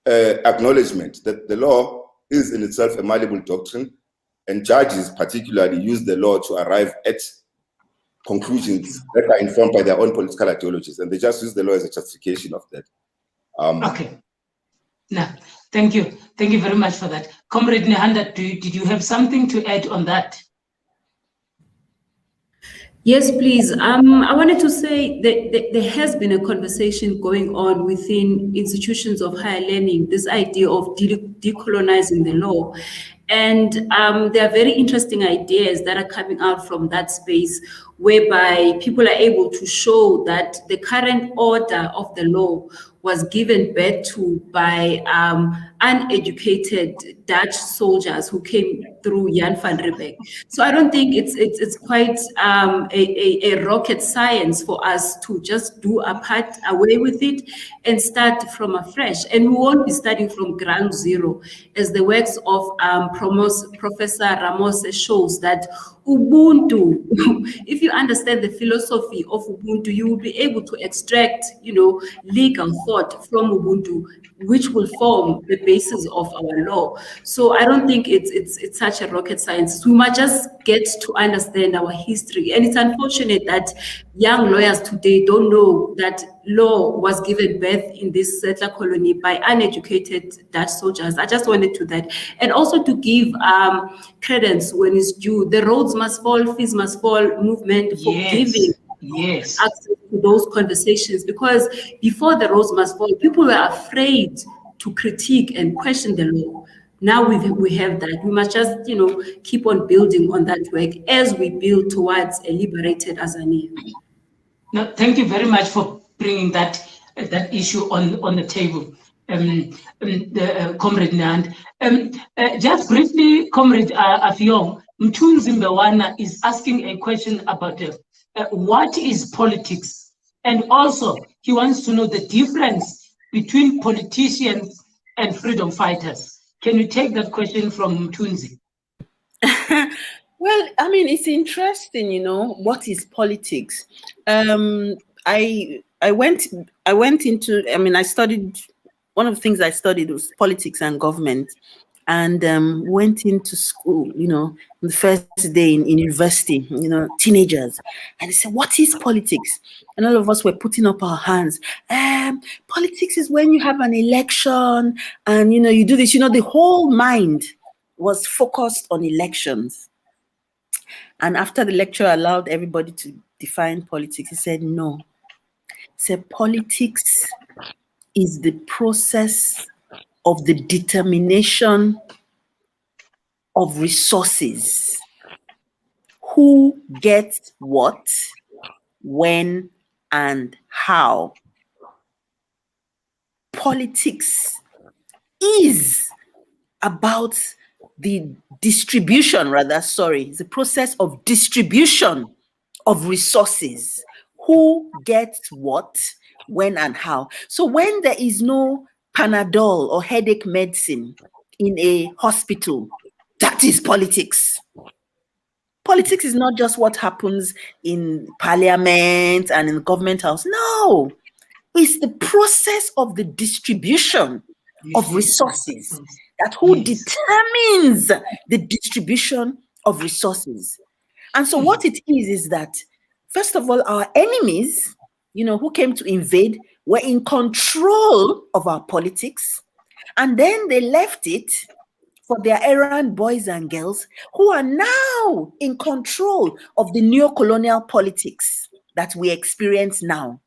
acknowledgement that the law is in itself a malleable doctrine, and judges particularly use the law to arrive at conclusions that are informed by their own political ideologies, and they just use the law as a justification of that. Okay. No, thank you. Thank you very much for that. Comrade Nehanda, did you have something to add on that? Yes, please. I wanted to say that there has been a conversation going on within institutions of higher learning, this idea of decolonizing the law. And there are very interesting ideas that are coming out from that space, whereby people are able to show that the current order of the law was given birth to by uneducated Dutch soldiers who came through Jan van Riebeeck. So I don't think it's quite a rocket science for us to just do a part away with it and start from afresh. And we won't be starting from ground zero, as the works of Professor Ramos shows that Ubuntu, if you understand the philosophy of Ubuntu, you will be able to extract, legal thought from Ubuntu, which will form the basis of our law. So I don't think it's such a rocket science. We must just get to understand our history. And it's unfortunate that young lawyers today don't know that law was given birth in this settler colony by uneducated Dutch soldiers. I just wanted to that. And also to give credence when it's due. The roads must fall, fees must fall movement for giving access to those conversations, because before the roads must fall, people were afraid to critique and question the law. Now we have that. We must just, keep on building on that work as we build towards a liberated Azania. No, thank you very much for bringing that issue on the table, Comrade Nand. Just briefly, Comrade AFFIONG, Mthunzi Mbewana is asking a question about what is politics, and also he wants to know the difference between politicians and freedom fighters. Can you take that question from Mthunzi? Well, I mean, it's interesting, what is politics? I went into, I studied, one of the things I studied was politics and government, and went into school, the first day in university, teenagers, and they said, what is politics? And all of us were putting up our hands. Politics is when you have an election and, you do this, the whole mind was focused on elections. And after the lecturer allowed everybody to define politics, he said, no. He said, politics is the process of the determination of resources. Who gets what, when, and how. Politics is about the distribution, it's the process of distribution of resources. Who gets what, when, and how. So when there is no Panadol or headache medicine in a hospital, that is politics. Politics is not just what happens in parliament and in the government house. No, it's the process of the distribution of resources. That who determines the distribution of resources. And so what it is that, first of all, our enemies, who came to invade, were in control of our politics. And then they left it for their errand boys and girls who are now in control of the neo-colonial politics that we experience now.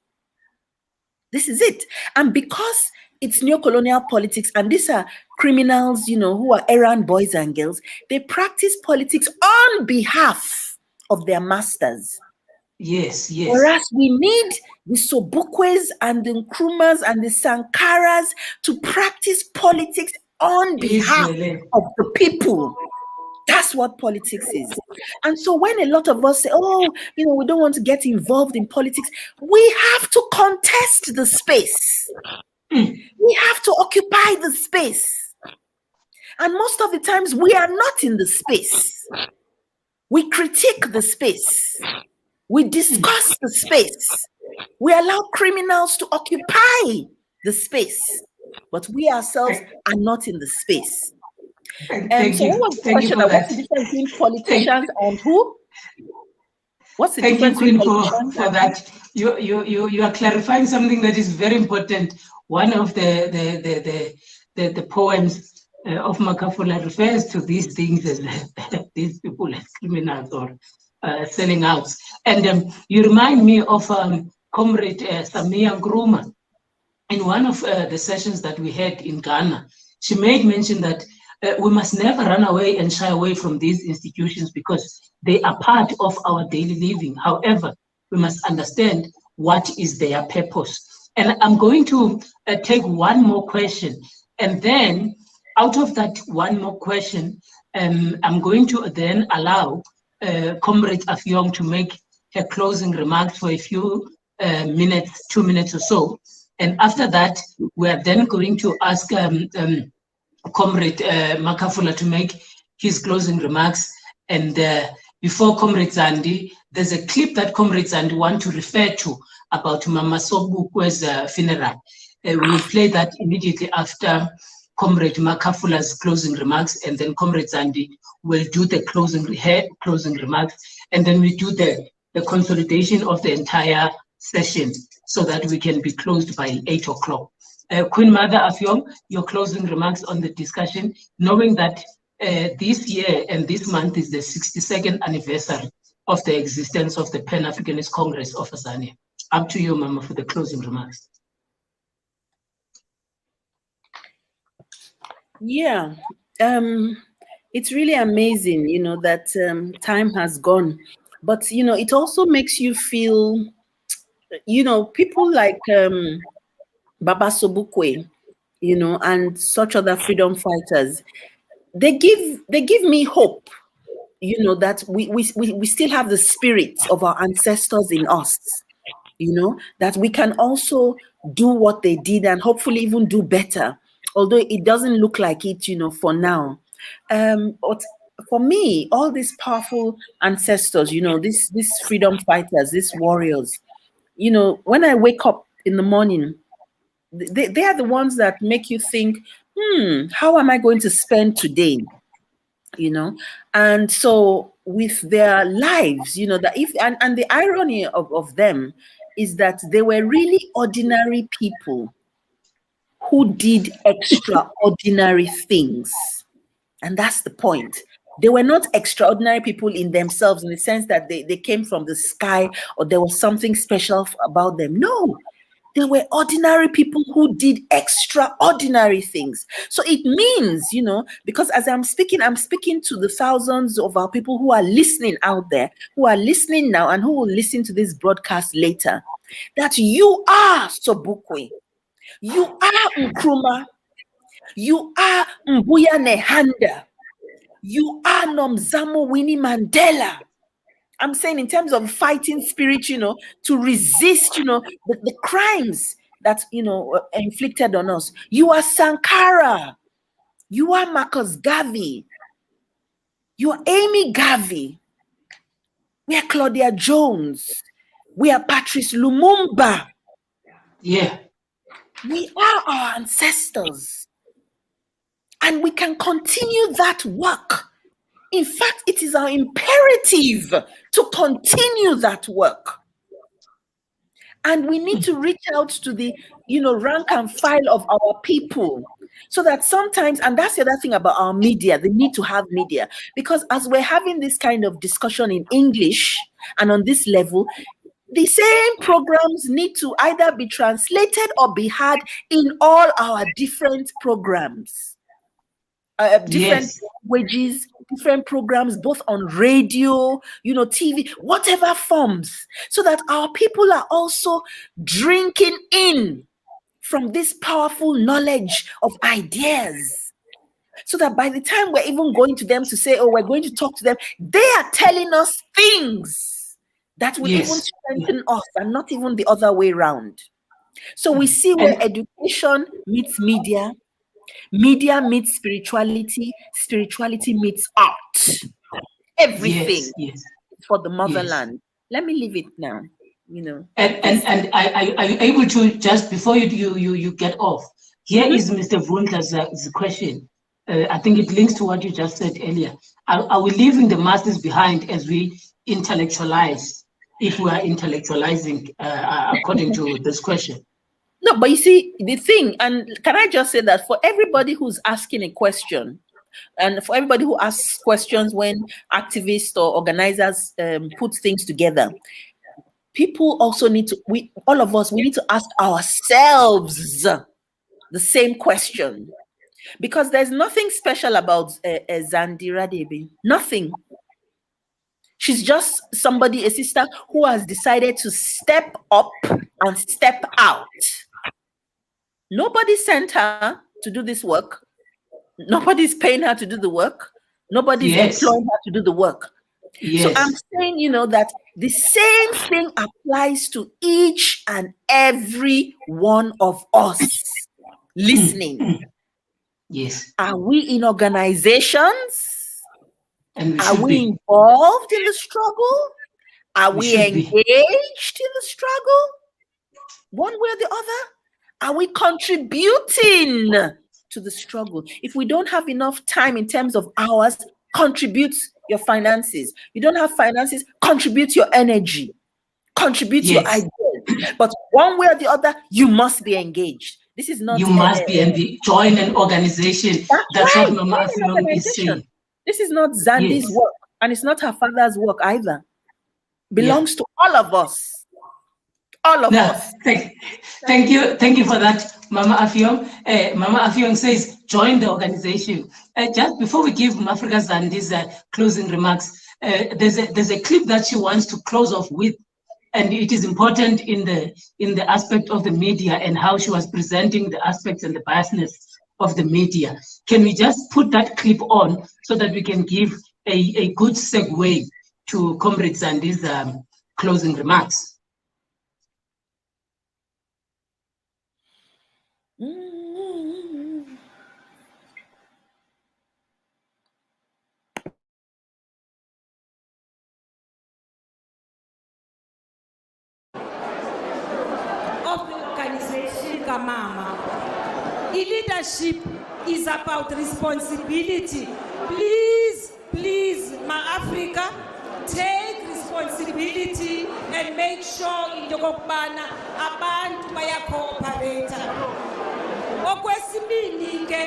This is it. And because it's neo-colonial politics, and these are criminals, who are errand boys and girls, they practice politics on behalf of their masters. Yes. Whereas we need the Sobukwes and the Nkrumahs and the Sankaras to practice politics on behalf of the people. That's what politics is. And so when a lot of us say, we don't want to get involved in politics, we have to contest the space. We have to occupy the space. And most of the times we are not in the space. We critique the space. We discuss the space. We allow criminals to occupy the space. But we ourselves are not in the space. So what was the question about what's the difference between politicians and who? What's the Thank you, difference Queen, between for that. You are clarifying something that is very important. One of the poems of Makhafula refers to these things as these people as criminals or selling out. And you remind me of Comrade Samia Nkrumah. In one of the sessions that we had in Ghana, she made mention that we must never run away and shy away from these institutions because they are part of our daily living. However, we must understand what is their purpose. And I'm going to take one more question. And then out of that one more question, I'm going to then allow Comrade AFFIONG to make her closing remarks for a few minutes, 2 minutes or so. And after that, we're then going to ask Comrade Makhafula to make his closing remarks. And before Comrade Zandi, there's a clip that Comrade Zandi wants to refer to about Mama Sobukwe's funeral. We will play that immediately after Comrade Makhafula's closing remarks, and then Comrade Zandi will do the closing remarks, and then we do the consolidation of the entire session so that we can be closed by 8 o'clock. Queen Mother AFFIONG, your closing remarks on the discussion, knowing that this year and this month is the 62nd anniversary of the existence of the Pan-Africanist Congress of ZANDI. Up to you, Mama, for the closing remarks. Yeah, it's really amazing, you know, that time has gone. But, you know, it also makes you feel, you know, people like Baba Sobukwe, you know, and such other freedom fighters, they give me hope, you know, that we still have the spirit of our ancestors in us, you know, that we can also do what they did and hopefully even do better, although it doesn't look like it, you know, for now. But for me, all these powerful ancestors, you know, these freedom fighters, these warriors, you know, when I wake up in the morning, they are the ones that make you think, how am I going to spend today? You know, and so with their lives, you know, that if and the irony of them is that they were really ordinary people who did extraordinary things. And that's the point. They were not extraordinary people in themselves in the sense that they came from the sky or there was something special about them. No, they were ordinary people who did extraordinary things. So it means, you know, because as I'm speaking to the thousands of our people who are listening out there, who are listening now and who will listen to this broadcast later, that you are Sobukwe, you are Nkrumah, you are Mbuya Nehanda, you are Nomzamo Winnie Mandela. I'm saying in terms of fighting spirit, you know, to resist, you know, the crimes that, you know, inflicted on us. You are Sankara. You are Marcus Garvey. You are Amy Garvey. We are Claudia Jones. We are Patrice Lumumba. Yeah. We are our ancestors. And we can continue that work. In fact, it is our imperative to continue that work. And we need to reach out to the, you know, rank and file of our people so that sometimes, and that's the other thing about our media, the need to have media, because as we're having this kind of discussion in English and on this level, the same programs need to either be translated or be had in all our different programs. Different languages, different programs, both on radio, you know, TV, whatever forms, so that our people are also drinking in from this powerful knowledge of ideas. So that by the time we're even going to them to say, oh, we're going to talk to them, they are telling us things that will even strengthen us and not even the other way around. So we see where education meets media, media meets spirituality, spirituality meets art. Everything for the motherland. Let me leave it now, you know. And are you able to, just before you get off, here is Mr. Vundla's question. I think it links to what you just said earlier. Are we leaving the masses behind as we intellectualize if we are intellectualizing according to this question. No, but you see, the thing, and can I just say that for everybody who's asking a question, and for everybody who asks questions when activists or organizers put things together, people also need to, all of us, we need to ask ourselves the same question. Because there's nothing special about ZANDI RADEBE. Nothing. She's just somebody, a sister, who has decided to step up and step out. Nobody sent her to do this work. Nobody's paying her to do the work. Nobody's employing her to do the work. Yes. So I'm saying, you know, that the same thing applies to each and every one of us listening. Yes. Are we in organizations? And are we involved in the struggle? Are we engaged in the struggle? One way or the other? Are we contributing to the struggle? If we don't have enough time in terms of hours, contribute your finances. You don't have finances, contribute your energy, contribute your ideas. But one way or the other, you must be engaged. This is not. You must be join an organization. That's right. What Mama AFFIONG is saying. This is not ZANDI's work, and it's not her father's work either. Belongs to all of us. All of us. Thank you for that, Mama AFFIONG. Mama AFFIONG says, join the organization. Just before we give Mafrika ZANDI's closing remarks, there's a clip that she wants to close off with, and it is important in the aspect of the media and how she was presenting the aspects and the biasness of the media. Can we just put that clip on so that we can give a good segue to Comrade ZANDI's closing remarks? Of the organization Kamama. Leadership is about responsibility. Please, Ma-Africa, take responsibility and make sure into kokubana abantu bayakooperator. Okwesibini ke,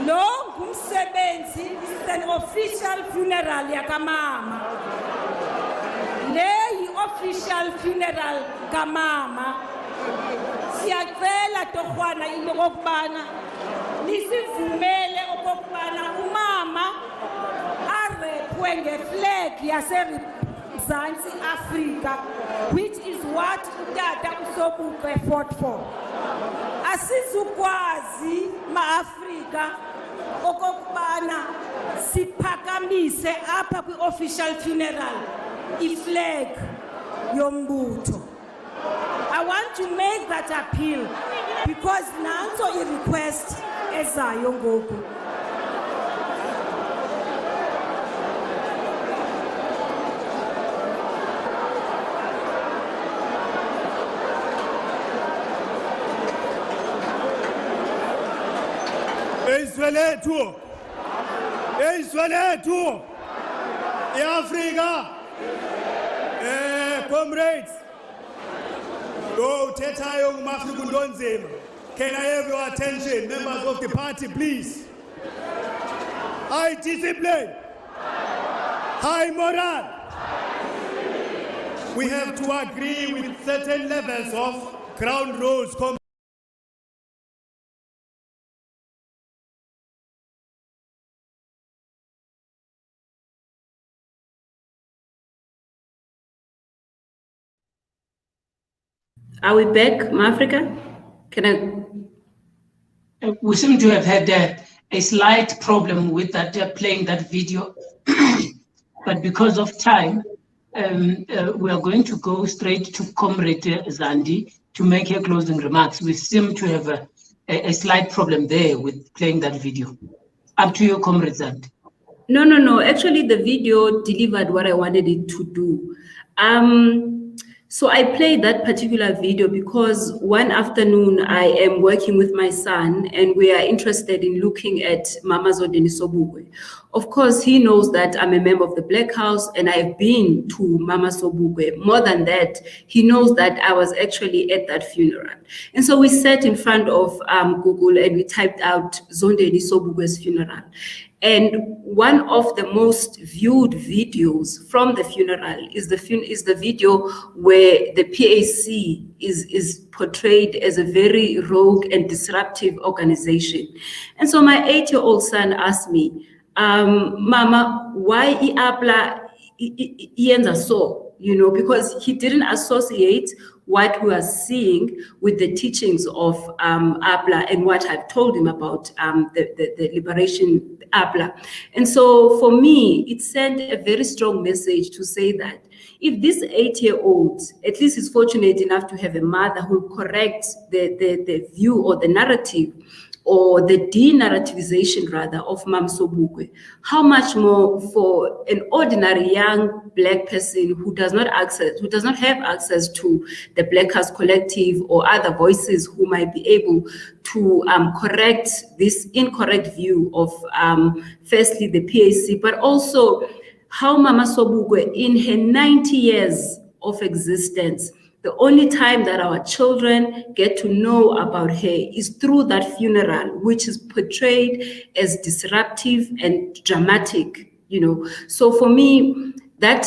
lo ngumsebenzi, is an official funeral yakamama. Le official funeral kamama. Siyacela torhwana into kokubana nisivumele okokubana umama arepwe ngeflag yaseMzantsi Africa, which is what utata uSobukwe fought for. Asizukwazi ma-Afrika okokubana siphakamise apha kwi-official funeral iflag yombutho. I want to make that appeal because nanso i-request ezayo ngoku. Eisoletu, Africa, comrades. Can I have your attention, members of the party, please? High discipline, high moral. We have to agree with certain levels of ground rules. Are we back, Ma-Africa? We seem to have had a slight problem with that playing that video, but because of time, we are going to go straight to Comrade ZANDI to make her closing remarks. We seem to have a slight problem there with playing that video. Up to you, Comrade ZANDI. No. Actually, the video delivered what I wanted it to do. So I played that particular video because one afternoon I am working with my son and we are interested in looking at Mama Zondeni Sobukwe. Of course, he knows that I'm a member of the Black House and I've been to Mama Sobukwe. More than that, he knows that I was actually at that funeral. And so we sat in front of Google and we typed out Zondeni Sobukwe's funeral. And one of the most viewed videos from the funeral is the video where the PAC is portrayed as a very rogue and disruptive organization. And so my 8-year-old son asked me, Mama, why iAPLA iyenza so? You know, because he didn't associate what we are seeing with the teachings of APLA and what I've told him about the liberation APLA. And so for me, it sent a very strong message to say that if this 8-year-old, at least is fortunate enough to have a mother who corrects the view or the narrative or the de-narrativization rather of Mam Sobukwe, how much more for an ordinary young Black person who does not have access to the Black House Collective or other voices who might be able to correct this incorrect view of firstly the PAC, but also how Mama Sobukwe in her 90 years of existence, the only time that our children get to know about her is through that funeral, which is portrayed as disruptive and dramatic, you know. So for me, that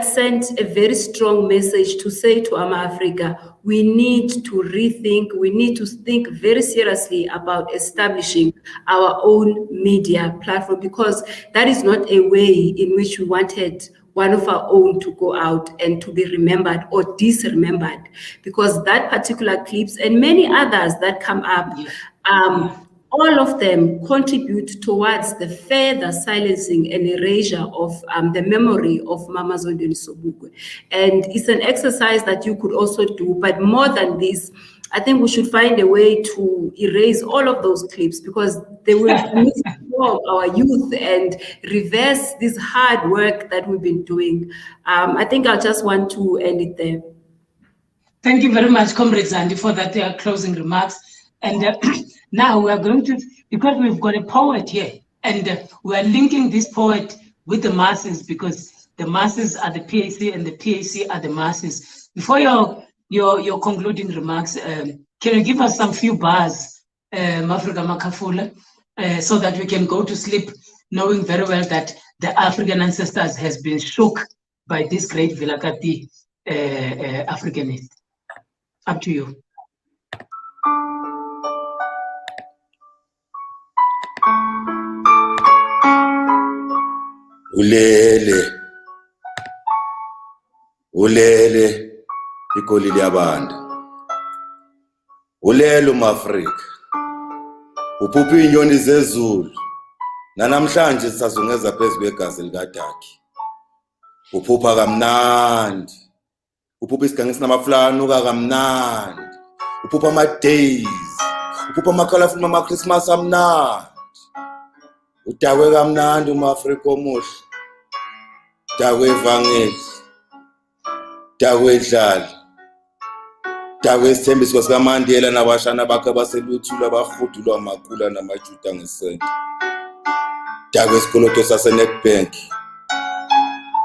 sent a very strong message to say to Africa, we need to rethink, we need to think very seriously about establishing our own media platform, because that is not a way in which we wanted one of our own to go out and to be remembered or disremembered, because that particular clips and many others that come up, all of them contribute towards the further silencing and erasure of the memory of Mama Zondeni Sobukwe. And it's an exercise that you could also do, but more than this, I think we should find a way to erase all of those clips, because they will misinform our youth and reverse this hard work that we've been doing. I think I just want to end it there. Thank you very much, Comrade Zandi, for that closing remarks. And now we are going to, because we've got a poet here, and we are linking this poet with the masses, because the masses are the PAC and the PAC are the masses. Before your concluding remarks, can you give us some few bars, Mafrika MAKHAFULA, so that we can go to sleep knowing very well that the African ancestors has been shook by this great VILAKAZI Africanist. Up to you. Ulele igoli liyabanda, ulele umAfrika, uphupha inyoni zezulu, nanamhlanje sisazungeza phezu kwegazi likadaki. Uphupha kamnandi, uphupha isigange sinamafulanuka kamnandi, uphupha ama-days, uphupha ama-colorful ama-Christmas amnandi. Udakwe kamnandi umAfrika omuhle, udakwe evangeli, udakwe edlala, udakwe isithembiso sikaMandela nabashana bakhe baseluthula bahudulwa amakula namajuda ngesenta, udakwe isikoloto saseNedbank,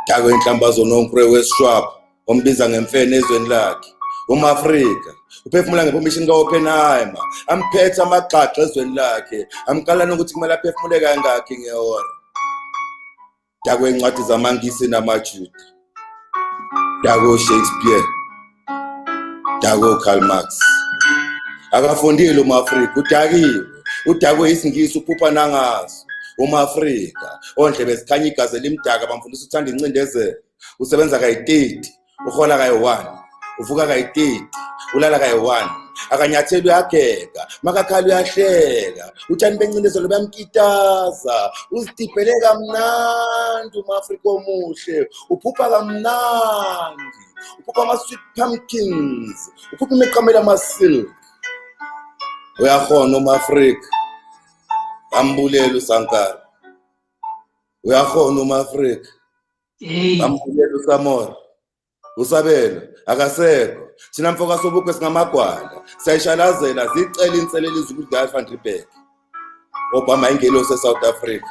udakwe inhlambazo nonkre weSwap ombiza ngemfene ezweni lakhe. UmAfrika uphefumula ngepermission ka-Oppenheimer, amphethe amagxagxa ezweni lakhe, amkalana ukuthi kumele aphefumule kangakhi ngehora. Udakwe incwadi zamangisi namajuda, udakwe Shakespeare, udakwe Karl Marx. Akafundile umAfrika, udakiwe, udakwe isingisi uphupha nangazo. UmAfrika ondlebe zikhanya igazi elimdaka, bamfundisa uthanda incindezelo, usebenza kayi-30, uhola kayi-1, uvuka kayi-30, ulala kayi-1, akanyatheli uyageka, makakhala uyahleka, utshani bencindezelo bayamkitaza, uzidibhele kamnandi umAfrika omuhle, uphupha kamnandi, uphupha ama-sweet pumpkins, uphupha imiqamela ama-silk. Uyakhona umAfrika, ambulela uSankara. Uyakhona umAfrika, ambulela uSamora. Usabelo akasekho thina mfoka sobukwe singamagwala sayishalazela zicela inselelo izukuthi RADEBE Obama ingelo South Africa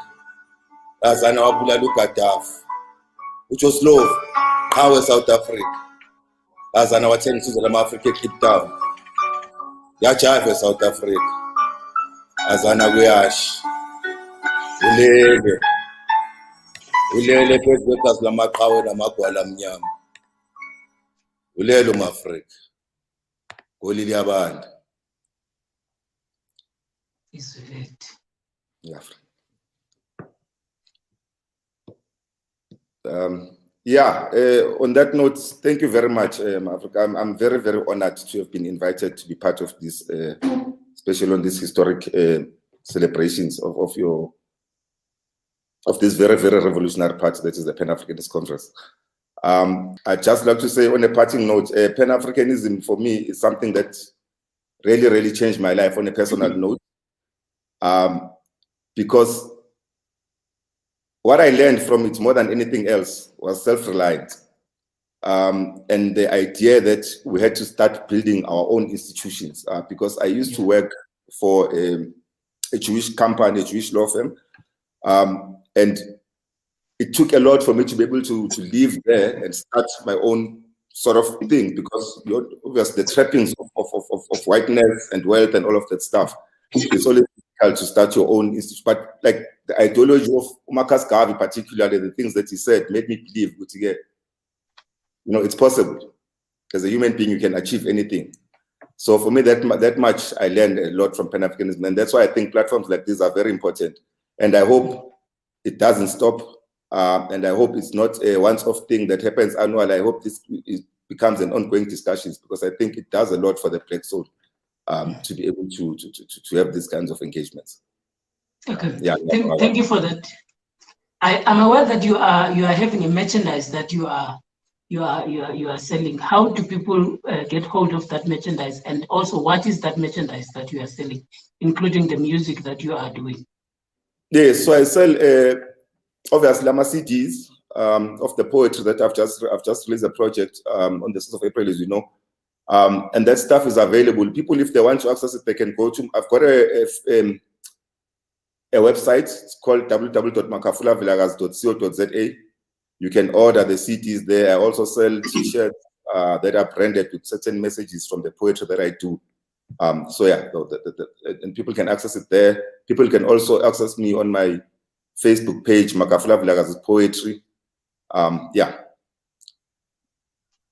azana wabulala uGaddafi uJoslov qawe South Africa azana wathenga isizwe lama-Africa Cape Town yajayiva South Africa azana kuyashi ulele phezu kwegazi lamaqhawe namagwala amnyama ulelo ma-Afrika golili yabantu Izweleth. On that note, thank you very much, Africa. I'm very, very honored to have been invited to be part of this, especially on this historic celebrations of this very, very revolutionary party that is the Pan-Africanist Congress. I'd just like to say on a parting note, Pan-Africanism for me is something that really, really changed my life on a personal note. Because what I learned from it more than anything else was self-reliant. And the idea that we had to start building our own institutions. Because I used to work for a Jewish company, a Jewish law firm. And it took a lot for me to be able to live there and start my own sort of thing, because obviously the trappings of whiteness and wealth and all of that stuff, it's always difficult to start your own institution. But like the ideology of Marcus Garvey, particularly the things that he said, made me believe, it's possible. As a human being, you can achieve anything. So for me, that much I learned a lot from Pan-Africanism, and that's why I think platforms like this are very important. And I hope it doesn't stop. And I hope it's not a once-off thing that happens annually. I hope this becomes an ongoing discussion, because I think it does a lot for the Black soul to be able to have these kinds of engagements. Okay. Yeah. Thank you for that. I'm aware that you are having a merchandise that you are selling. How do people get hold of that merchandise, and also what is that merchandise that you are selling, including the music that you are doing? Yes, so I sell obviously my CDs of the poetry that I've just released a project on the 6th of April, as you know, and that stuff is available. People, if they want to access it, they can go to. I've got a website. It's called www.makhafulavilakazi.co.za. You can order the CDs there. I also sell T-shirts that are branded with certain messages from the poetry that I do. So yeah, and people can access it there. People can also access me on my Facebook page, Makhafula Vilakazi Poetry. Yeah.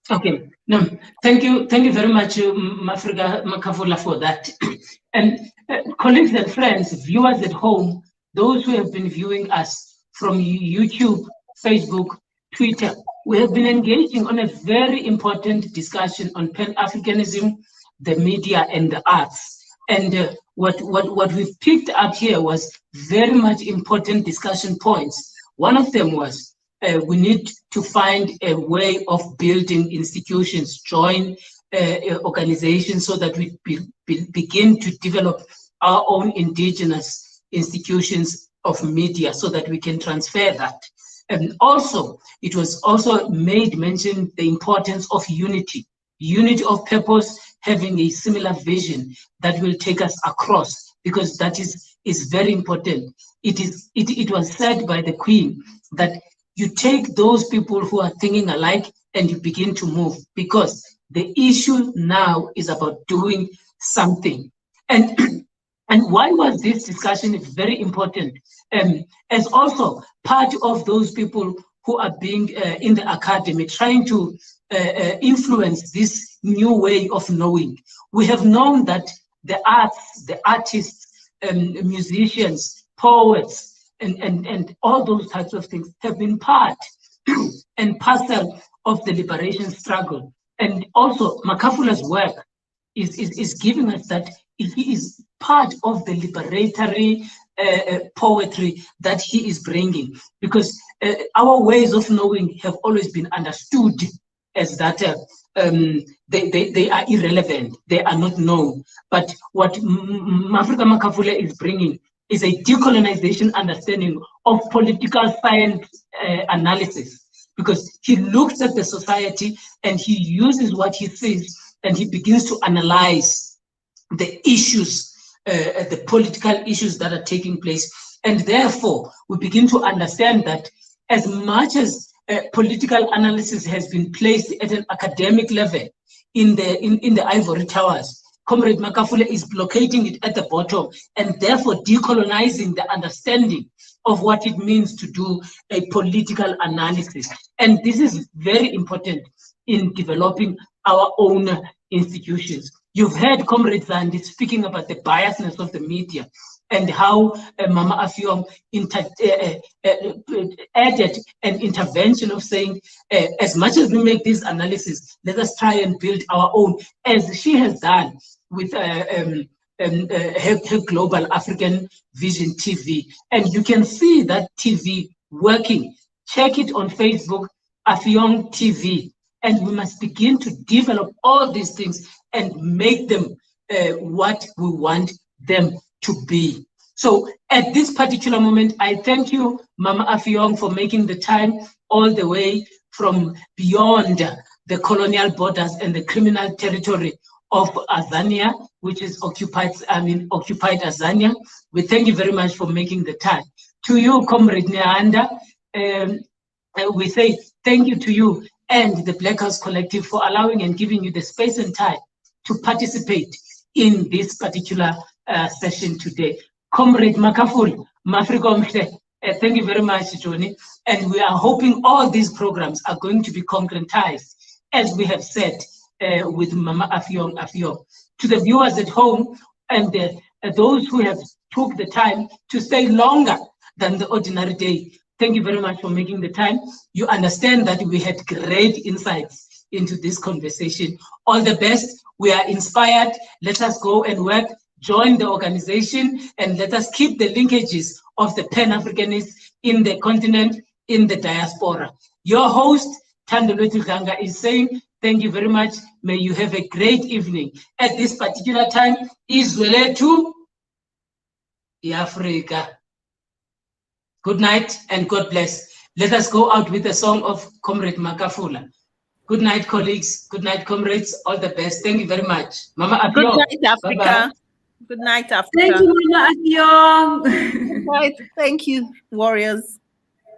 Okay. No, thank you very much, Makhafula, for that. And colleagues and friends, viewers at home, those who have been viewing us from YouTube, Facebook, Twitter, we have been engaging on a very important discussion on Pan-Africanism, the media, and the arts. And what we've picked up here was very much important discussion points. One of them was we need to find a way of building institutions, join organizations, so that we begin to develop our own indigenous institutions of media, so that we can transfer that. And also, it was also made mention the importance of unity of purpose, having a similar vision that will take us across, because that is very important. It was said by the Queen that you take those people who are thinking alike and you begin to move, because the issue now is about doing something. And why was this discussion very important? As also part of those people who are being in the academy, trying to influence this new way of knowing. We have known that the arts, the artists, musicians, poets, and all those types of things have been part and parcel of the liberation struggle. And also Makhafula's work is giving us that he is part of the liberatory poetry that he is bringing, because our ways of knowing have always been understood as that they are irrelevant, they are not known. But what Africa Makhafula is bringing is a decolonization understanding of political science analysis, because he looks at the society and he uses what he sees and he begins to analyze the issues, the political issues that are taking place. And therefore, we begin to understand that as much as political analysis has been placed at an academic level in the ivory towers, Comrade MAKHAFULA is blockading it at the bottom and therefore decolonizing the understanding of what it means to do a political analysis. And this is very important in developing our own institutions. You've heard Comrade ZANDI speaking about the biasness of the media and how Mama AFFIONG added an intervention of saying, as much as we make this analysis, let us try and build our own, as she has done with her Global African Vision TV. And you can see that TV working. Check it on Facebook, AFFIONG TV. And we must begin to develop all these things and make them what we want them to be. So at this particular moment, I thank you, Mama AFFIONG, for making the time all the way from beyond the colonial borders and the criminal territory of Azania, which is occupied Azania. We thank you very much for making the time. To you, Comrade Neanda, we say thank you to you and the Black House Collective for allowing and giving you the space and time to participate in this particular session today. Comrade MAKHAFULA, thank you very much, Johnny. And we are hoping all these programs are going to be concretized, as we have said, with Mama AFFIONG. To the viewers at home and those who have took the time to stay longer than the ordinary day, thank you very much for making the time. You understand that we had great insights into this conversation. All the best. We are inspired. Let us go and work, join the organization, and let us keep the linkages of the Pan-Africanists in the continent, in the diaspora. Your host, Thandolwethu Dlanga, is saying thank you very much. May you have a great evening. At this particular time, Izwele to Africa. Good night and God bless. Let us go out with a song of Comrade MAKHAFULA. Good night, colleagues. Good night, comrades. All the best. Thank you very much. Mama AFFIONG. Good night, Africa. Bye-bye. Good night, Africa. Thank you, Mama AFFIONG. Right. Thank you, warriors.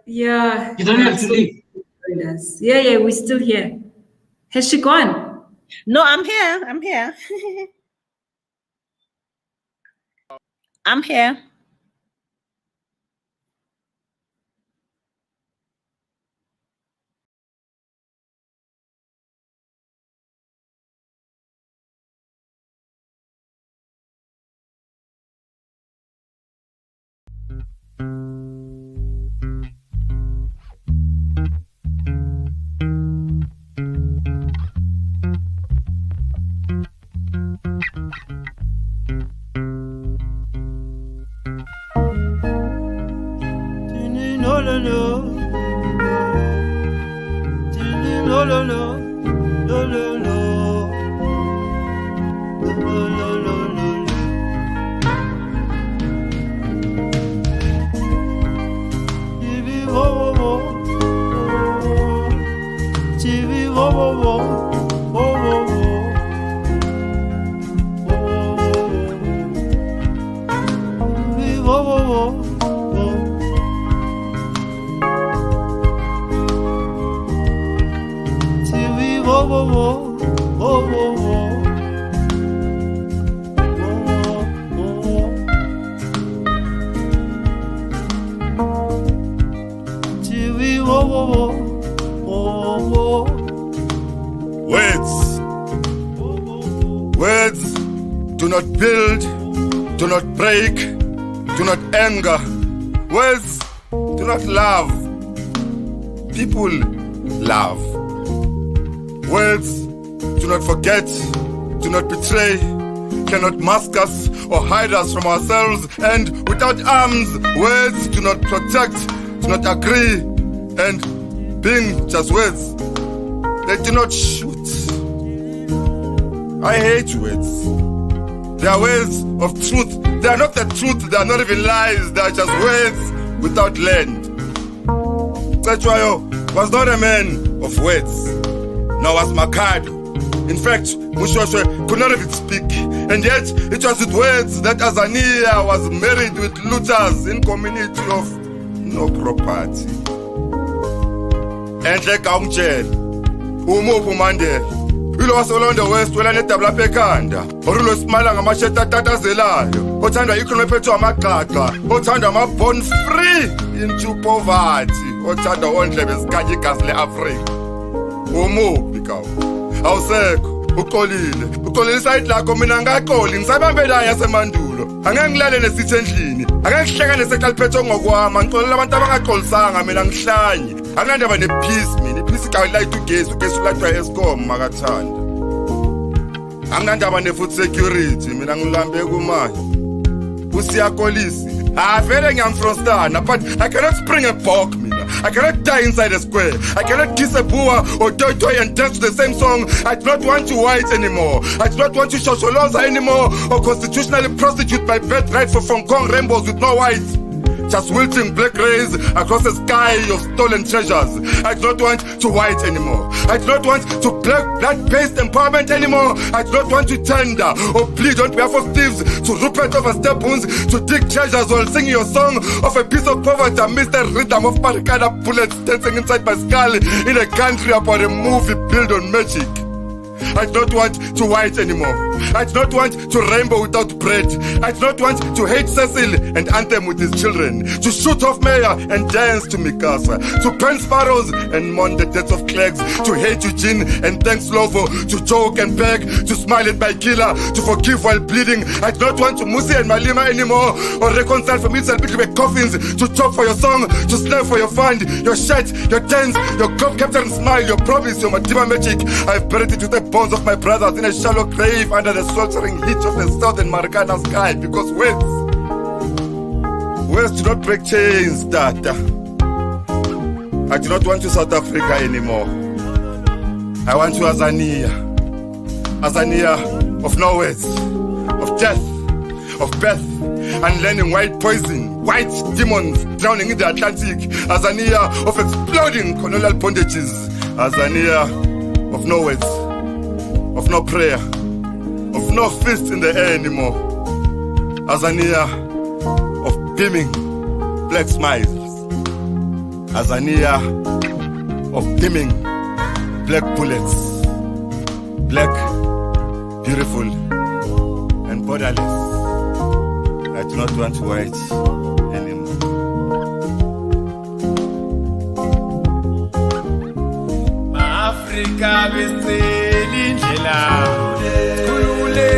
Yeah. You don't have to leave. Yeah, we're still here. Has she gone? No, I'm here. I'm here. I'm here. Words do not build, do not break, do not anger. Words do not love. People love. Words do not forget, do not betray, cannot mask us or hide us from ourselves. And without arms, words do not protect, do not agree. And being just words, they do not shoot. I hate words. They are words of truth. They are not the truth. They are not even lies. They are just words without land. That's why was not a man of words, nor was Makhado. In fact, Mushoshwe could not even speak, and yet it was with words that Azania was married with looters in community of no property. And like Kaumchen, Umupu Mande, Ulo was all on the west, well, and tabla pekanda, Orulo smiling a macheta tata zelayo, Otanda Ikunopeto Makaka, Otanda ma born free into poverty, Otanda on levels Kajikas le Africa. Umu, Pikao. Awusekho uxolile side lakho mina ngaqoli ngisabambela yasemandulo angengilale nesithi endlini angengihleka nesekaliphetho ngokwami ngixolela abantu abangaxolisanga mina ngihlanye anginandaba nepeace mina ipeace ikawulayitha ugesi ulathwa Eskom makathanda anginandaba ne-food security mina ngilambe kumanje usiyakolisi vele ngiyamfrostana but I cannot spring a pork mina. I cannot die inside a square. I cannot kiss a boa or toy and dance to the same song. I do not want to white anymore. I do not want to shosholoza anymore or constitutionally prostitute my birthright for Hong Kong rainbows with no whites. Just wilting black rays across the sky of stolen treasures. I do not want to white anymore. I do not want to blood-based empowerment anymore. I do not want to tender or plead on behalf of thieves to Rupert over step wounds, to dig treasures while singing your song of a piece of poverty amidst the rhythm of barricada bullets dancing inside my skull in a country about a movie built on magic. I do not want to white anymore. I do not want to rainbow without bread. I do not want to hate Cecil and Anthem with his children, to shoot off Mayor and dance to Mikasa, to burn sparrows and mourn the deaths of Cleggs, to hate Eugene and thank Slovo, to joke and beg, to smile at my killer, to forgive while bleeding. I do not want to Musi and Malima anymore, or reconcile from inside between coffins, to chop for your song, to slave for your fund, your shirt, your dance, your cup captain smile, your promise, your Madiba magic. I've buried it with the bones of my brothers in a shallow grave under the sweltering heat of the southern Maracana sky, because words do not break chains, Tata. I do not want to South Africa anymore. I want to Azania of no words, of death, of birth, and learning white poison, white demons drowning in the Atlantic, Azania of exploding colonial bondages, Azania of no words, of no prayer, of no fist in the air anymore, Azania of beaming black smiles, Azania of beaming black bullets, black, beautiful, and borderless. I do not want to white anymore. Africa beseli ndlela kulule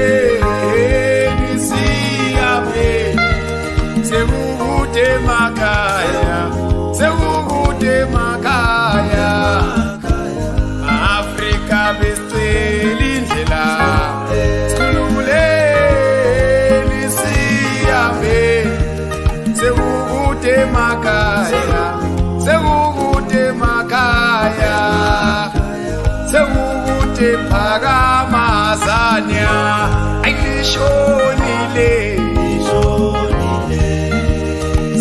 nisiyabe sekude makaya Africa beseli ndlela kulule nisiyabe sekude makaya sekude phakamazanya ayishonile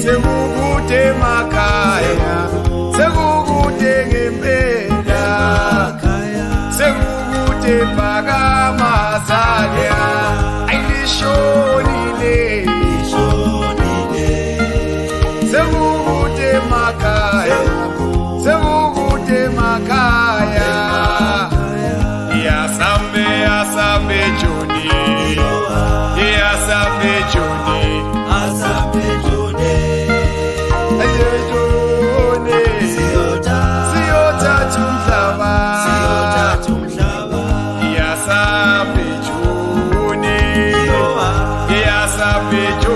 sekude makhaya sekude ngempela sekude phakamazanya ayishonile sekude makhaya sekude makhaya Yasambe Juni Yasambe Juni Asambe Juni Juni Siyota tumhlaba Yasambe Juni Yasambe Juni